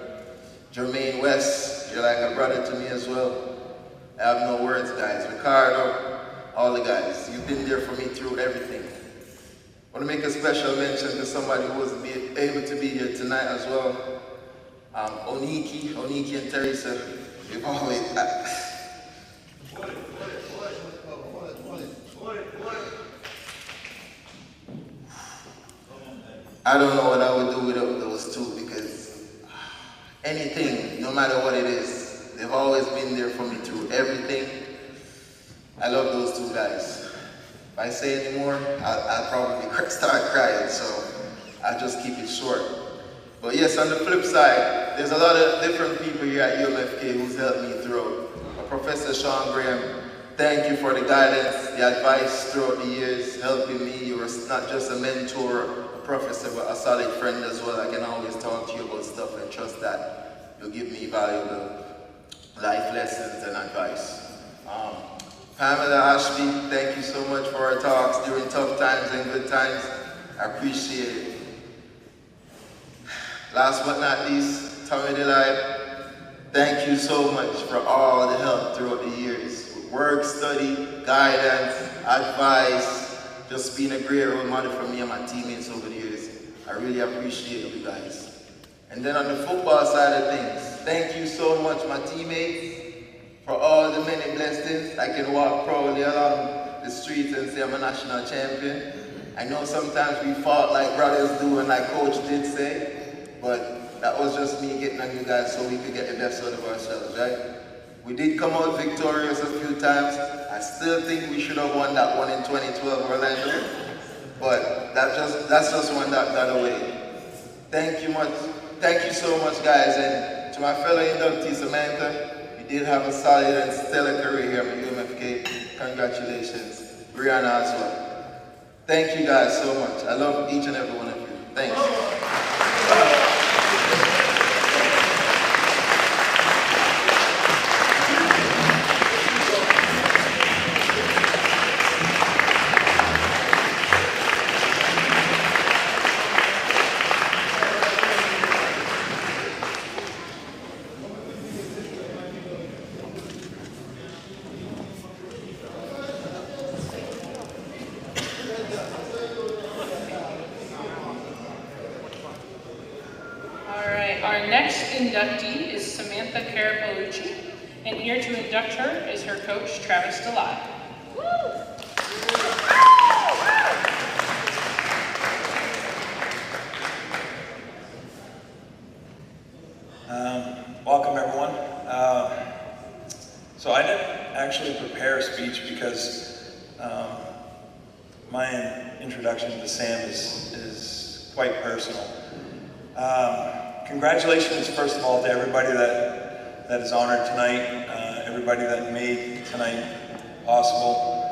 Jermaine West, you're like a brother to me as well. I have no words, guys. Ricardo, all the guys, you've been there for me through everything. I want to make a special mention to somebody who wasn't able to be here tonight as well. Oniki and Teresa, you've always... I don't know what I would do without those two, because anything, no matter what it is, they've always been there for me through everything. I love those two guys. If I say any more, I'll probably start crying, so I'll just keep it short. But yes, on the flip side, there's a lot of different people here at UMFK who's helped me throughout. Professor Sean Graham, thank you for the guidance, the advice throughout the years, helping me. You were not just a mentor, a professor, but a solid friend as well. I can always talk to you about stuff and trust that you'll give me valuable life lessons and advice. Pamela Ashby, thank you so much for our talks during tough times and good times. I appreciate it. Last but not least, Tommy Delight, thank you so much for all the help throughout the years. Work, study, guidance, advice, just being a great role model for me and my teammates over the years. I really appreciate you guys. And then on the football side of things, thank you so much, my teammates, for all the many blessings. I can walk proudly along the streets and say I'm a national champion. I know sometimes we fought like brothers do and like Coach did say, but that was just me getting on you guys so we could get the best out of ourselves, right? We did come out victorious a few times. I still think we should have won that one in 2012 Orlando, but that's just one that got away. Thank you so much, guys, and to my fellow inductee Samantha, you did have a solid and stellar career here at UMFK. Congratulations. Brianna as well. Thank you guys so much. I love each and every one of you. Thanks. Our next inductee is Samantha Carapellucci, and here to induct her is her coach, Travis Delay. Welcome, everyone. So I didn't actually prepare a speech because my introduction to Sam is quite personal. Congratulations, first of all, to everybody that is honored tonight, everybody that made tonight possible.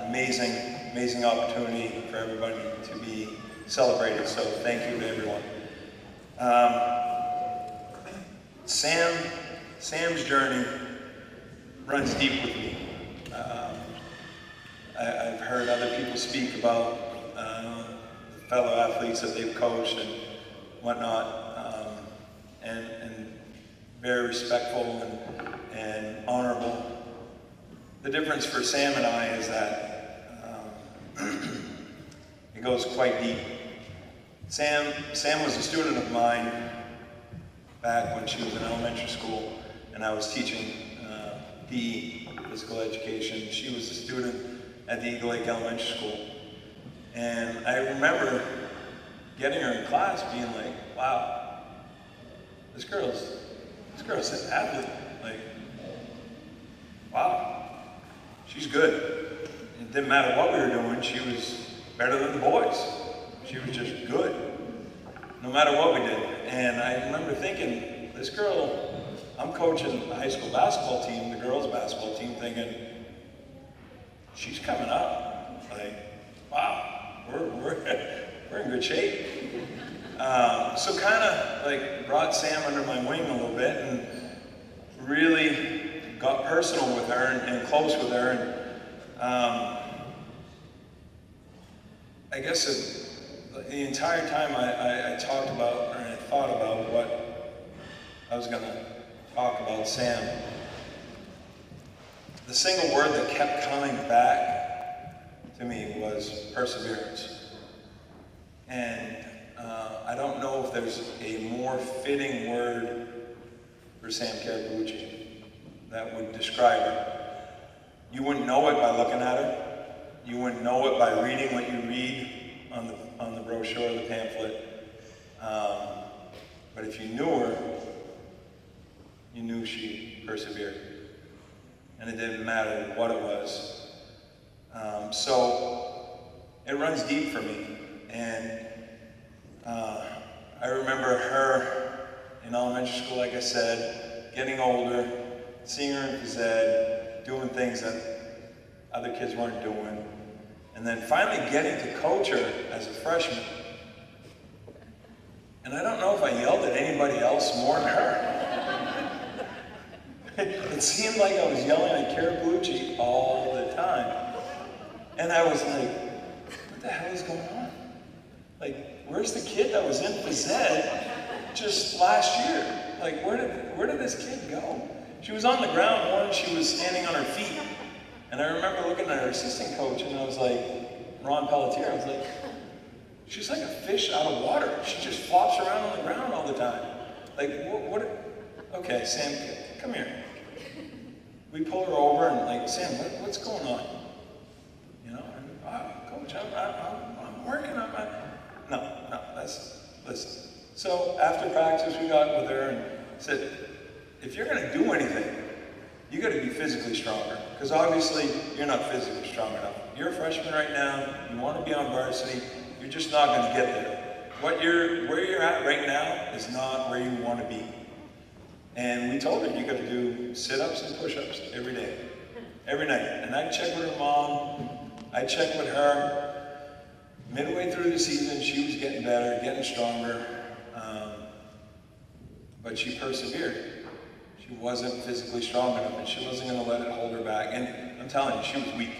Amazing opportunity for everybody to be celebrated, so thank you to everyone. Sam's journey runs deep with me. I've heard other people speak about the fellow athletes that they've coached and whatnot, and very respectful and honorable. The difference for Sam and I is that it goes quite deep. Sam was a student of mine back when she was in elementary school, and I was teaching PE, physical education. She was a student at the Eagle Lake Elementary School. And I remember getting her in class being like, wow, this girl's an athlete. Like, wow, she's good. It didn't matter what we were doing, she was better than the boys. She was just good, no matter what we did. And I remember thinking, this girl, I'm coaching the high school basketball team, the girls basketball team, thinking, she's coming up. Like, wow, we're in good shape. So kind of like brought Sam under my wing a little bit and really got personal with her and close with her. And I guess the entire time I talked about, or I thought about what I was going to talk about Sam, the single word that kept coming back to me was perseverance. And I don't know if there's a more fitting word for Sam Carapellucci that would describe her. You wouldn't know it by looking at her. You wouldn't know it by reading what you read on the brochure, the pamphlet. But if you knew her, you knew she persevered. And it didn't matter what it was. So it runs deep for me. And I remember her in elementary school, like I said, getting older, seeing her in phys ed, doing things that other kids weren't doing, and then finally getting to coach her as a freshman. And I don't know if I yelled at anybody else more than her. It seemed like I was yelling at Carapellucci all the time. And I was like, what the hell is going on? Like, where's the kid that was in phys ed just last year? Like, where did this kid go? She was on the ground more than she was standing on her feet. And I remember looking at her assistant coach and I was like, Ron Pelletier, I was like, she's like a fish out of water. She just flops around on the ground all the time. Like, what okay, Sam, come here. we pull her over and like, Sam, what's going on? You know, and, Coach, I'm working on my, no, listen. So after practice, we got with her and said, if you're gonna do anything, you gotta be physically stronger. Because obviously, you're not physically strong enough. You're a freshman right now, you wanna be on varsity, you're just not gonna get there. Where you're at right now is not where you wanna be. And we told her, you gotta do sit-ups and push-ups every day, every night. And I'd check with her mom, I'd check with her. Midway through the season, she was getting better, getting stronger, but she persevered. She wasn't physically strong enough, and she wasn't gonna let it hold her back. And I'm telling you, she was weak.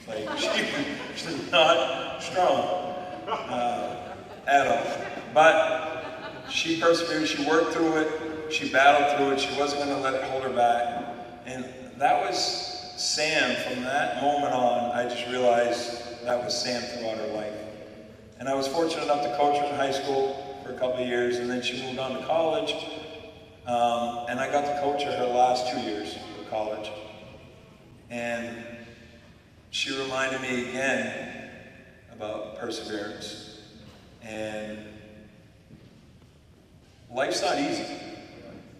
Like, she was not strong at all. But she persevered, she worked through it, she battled through it, she wasn't gonna let it hold her back. And that was Sam. From that moment on, I just realized that was Sam throughout her life. And I was fortunate enough to coach her in high school for a couple of years, and then she moved on to college. And I got to coach her last 2 years of college. And she reminded me again about perseverance. And life's not easy.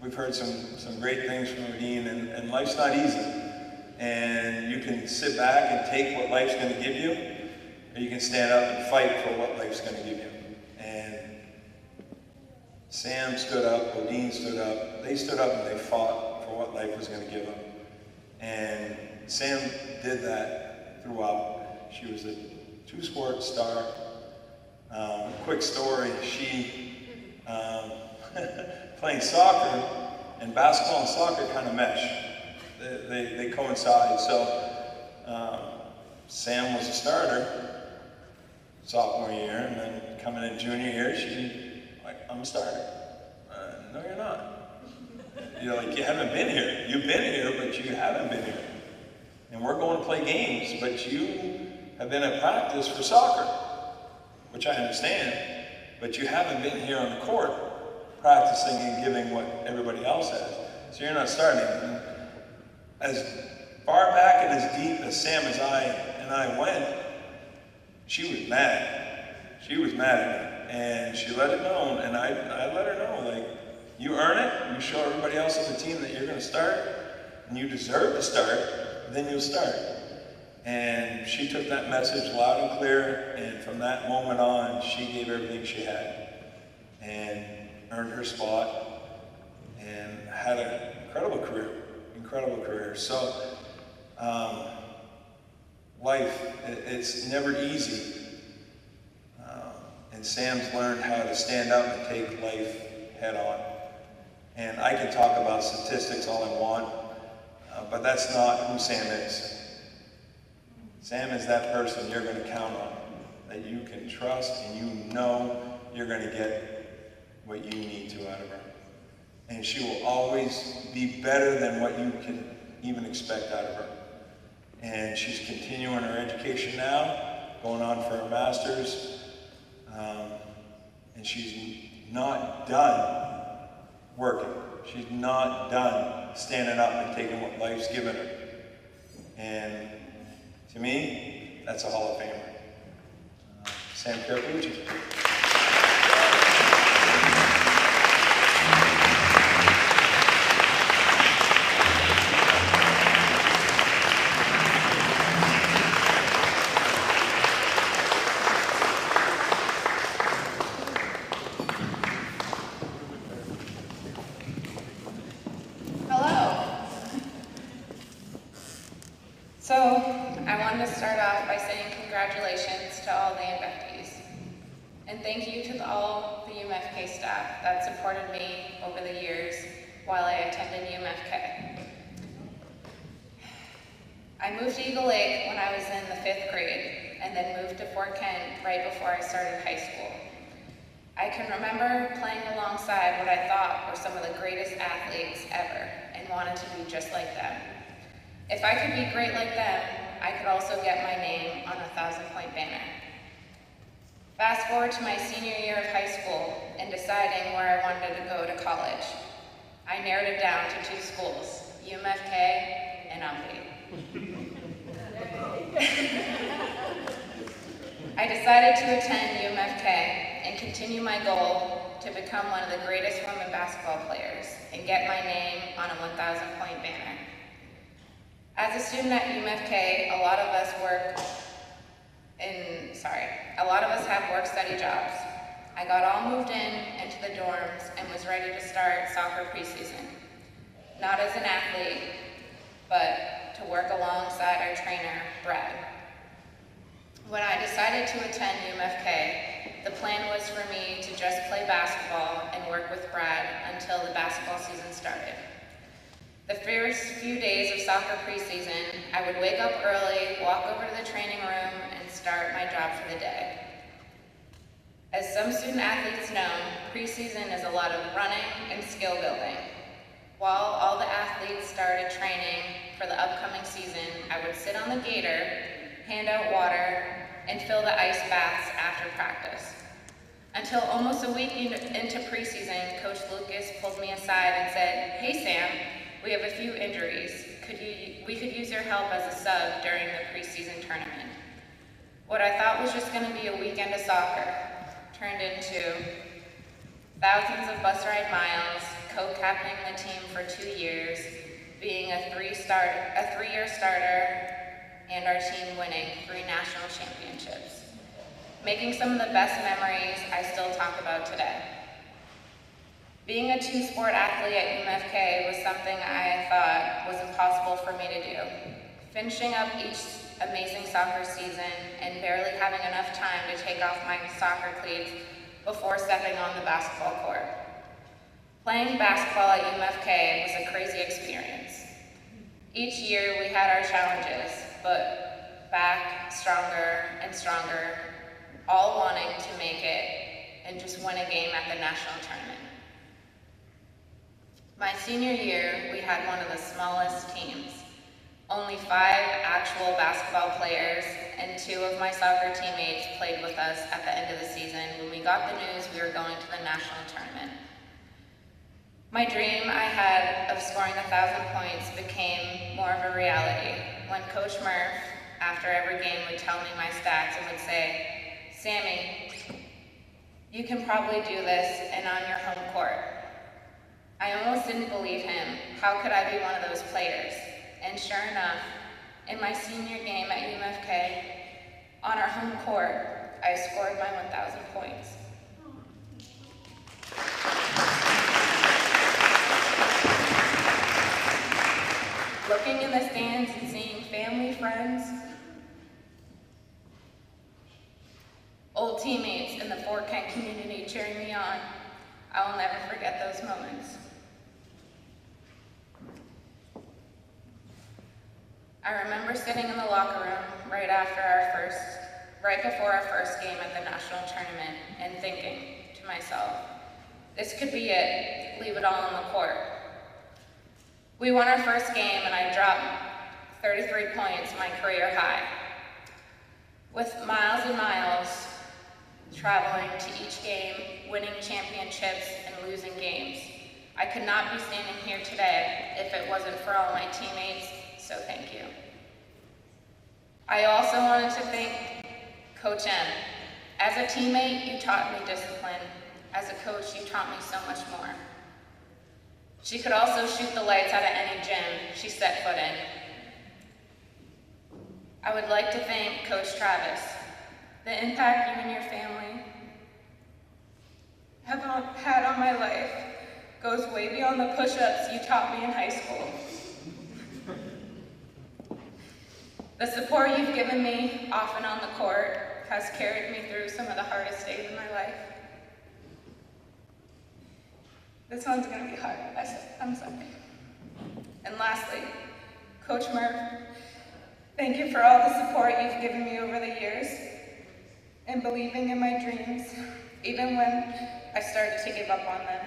We've heard some great things from Nadine, and life's not easy. And you can sit back and take what life's gonna give you, or you can stand up and fight for what life's gonna give you. And Sam stood up, Odine stood up, they stood up and they fought for what life was going to give them. And Sam did that throughout. She was a two-sport star. Quick story, she, playing soccer, and basketball and soccer kind of mesh. They coincide. So Sam was a starter sophomore year, and then coming in junior year, she, like, I'm a starter. No, you're not. You're like, you haven't been here. You've been here, but you haven't been here. And we're going to play games, but you have been at practice for soccer, which I understand, but you haven't been here on the court practicing and giving what everybody else has. So you're not starting. And as far back and as deep as Sam and I went, she was mad. She was mad at me. And she let it know, and I let her know, like, you earn it, you show everybody else on the team that you're gonna start, and you deserve to start, then you'll start. And she took that message loud and clear, and from that moment on, she gave everything she had, and earned her spot, and had an incredible career. So, life, it's never easy. And Sam's learned how to stand up and take life head on. And I can talk about statistics all I want, but that's not who Sam is. Sam is that person you're going to count on, that you can trust and you know you're going to get what you need to out of her. And she will always be better than what you can even expect out of her. And she's continuing her education now, going on for her master's. And she's not done working. She's not done standing up and taking what life's given her. And to me, that's a Hall of Famer. Sam Carappucci. So, I wanted to start off by saying congratulations to all the inductees. And thank you to all the UMFK staff that supported me over the years while I attended UMFK. I moved to Eagle Lake when I was in the 5th grade, and then moved to Fort Kent right before I started high school. I can remember playing alongside what I thought were some of the greatest athletes ever, and wanted to be just like them. If I could be great like them, I could also get my name on a 1,000-point banner. Fast forward to my senior year of high school and deciding where I wanted to go to college. I narrowed it down to 2 schools, UMFK and decided to attend UMFK and continue my goal to become one of the greatest women basketball players and get my name on a 1,000-point banner. As a student at UMFK, a lot of us have work-study jobs. I got all moved into the dorms and was ready to start soccer preseason. Not as an athlete, but to work alongside our trainer, Brad. When I decided to attend UMFK, the plan was for me to just play basketball and work with Brad until the basketball season started. The first few days of soccer preseason, I would wake up early, walk over to the training room, and start my job for the day. As some student athletes know, preseason is a lot of running and skill building. While all the athletes started training for the upcoming season, I would sit on the gator, hand out water, and fill the ice baths after practice. Until almost a week into preseason, Coach Lucas pulled me aside and said, "Hey Sam, we have a few injuries. We could use your help as a sub during the preseason tournament." What I thought was just going to be a weekend of soccer turned into thousands of bus ride miles, co-captaining the team for 2 years, being a three-year starter, and our team winning 3 national championships. Making some of the best memories I still talk about today. Being a 2-sport athlete at UMFK was something I thought was impossible for me to do. Finishing up each amazing soccer season and barely having enough time to take off my soccer cleats before stepping on the basketball court. Playing basketball at UMFK was a crazy experience. Each year we had our challenges, but back stronger and stronger, all wanting to make it and just win a game at the national tournament. My senior year, we had one of the smallest teams. Only 5 actual basketball players, and 2 of my soccer teammates played with us at the end of the season when we got the news we were going to the national tournament. My dream I had of scoring 1,000 points became more of a reality when Coach Murph, after every game, would tell me my stats and would say, "Sammy, you can probably do this and on your home court." I almost didn't believe him. How could I be one of those players? And sure enough, in my senior game at UMFK, on our home court, I scored my 1,000 points. Looking in the stands and seeing family, friends, old teammates in the Fort Kent community cheering me on, I will never forget those moments. I remember sitting in the locker room right before our first game at the national tournament and thinking to myself, this could be it, leave it all on the court. We won our first game and I dropped 33 points, my career high. With miles and miles traveling to each game, winning championships and losing games, I could not be standing here today if it wasn't for all my teammates, so thank you. I also wanted to thank Coach M. As a teammate, you taught me discipline. As a coach, you taught me so much more. She could also shoot the lights out of any gym she set foot in. I would like to thank Coach Travis. The impact you and your family have had on my life goes way beyond the push-ups you taught me in high school. The support you've given me off and on the court has carried me through some of the hardest days in my life. This one's gonna be hard, I'm sorry. And lastly, Coach Murph, thank you for all the support you've given me over the years and believing in my dreams, even when I started to give up on them.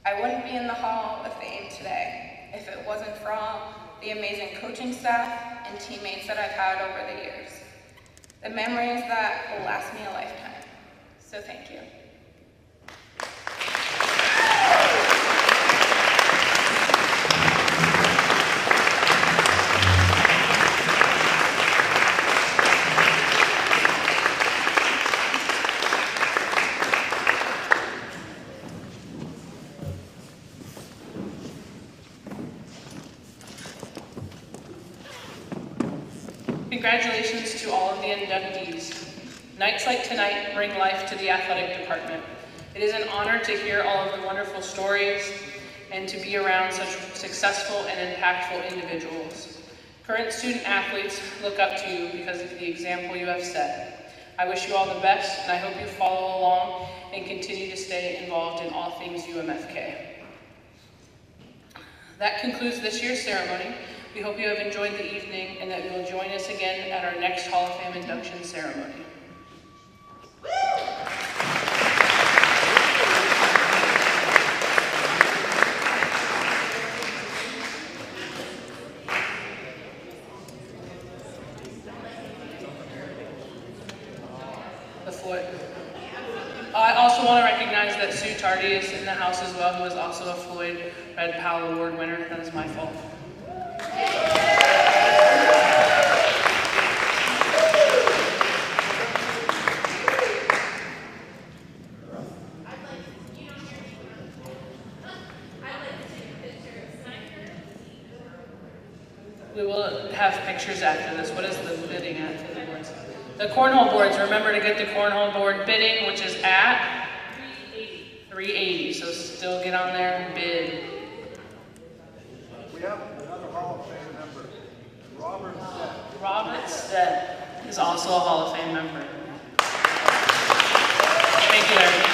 I wouldn't be in the Hall of Fame today if it wasn't for all the amazing coaching staff and teammates that I've had over the years. The memories that will last me a lifetime. So thank you. Congratulations to all of the inductees. Nights like tonight bring life to the athletic department. It is an honor to hear all of the wonderful stories and to be around such successful and impactful individuals. Current student athletes look up to you because of the example you have set. I wish you all the best, and I hope you follow along and continue to stay involved in all things UMFK. That concludes this year's ceremony. We hope you have enjoyed the evening and that you will join us again at our next Hall of Fame induction ceremony. The Floyd. I also want to recognize that Sue Tardy is in the house as well, who is also a Floyd Red Powell Award winner. That is my fault. We will have pictures after this. What is the bidding at for the boards? The cornhole boards, remember to get the cornhole board bidding, which is at 380. So still get on there and bid. We have another Hall of Fame member, Robert Stepp. Robert Stepp is also a Hall of Fame member. Thank you, Larry.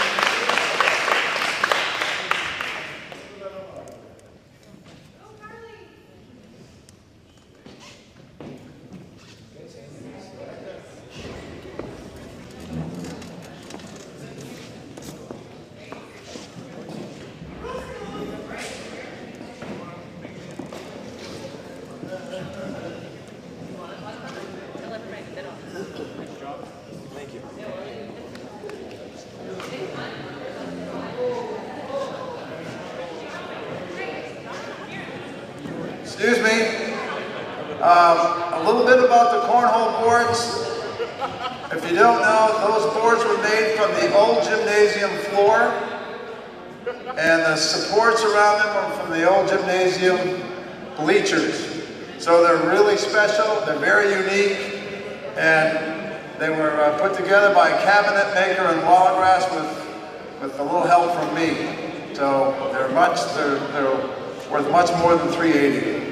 Excuse me. A little bit about the cornhole boards. If you don't know, those boards were made from the old gymnasium floor, and the supports around them are from the old gymnasium bleachers. So they're really special, they're very unique, and they were put together by a cabinet maker in Wallagrass with a little help from me. So they're worth much more than $380.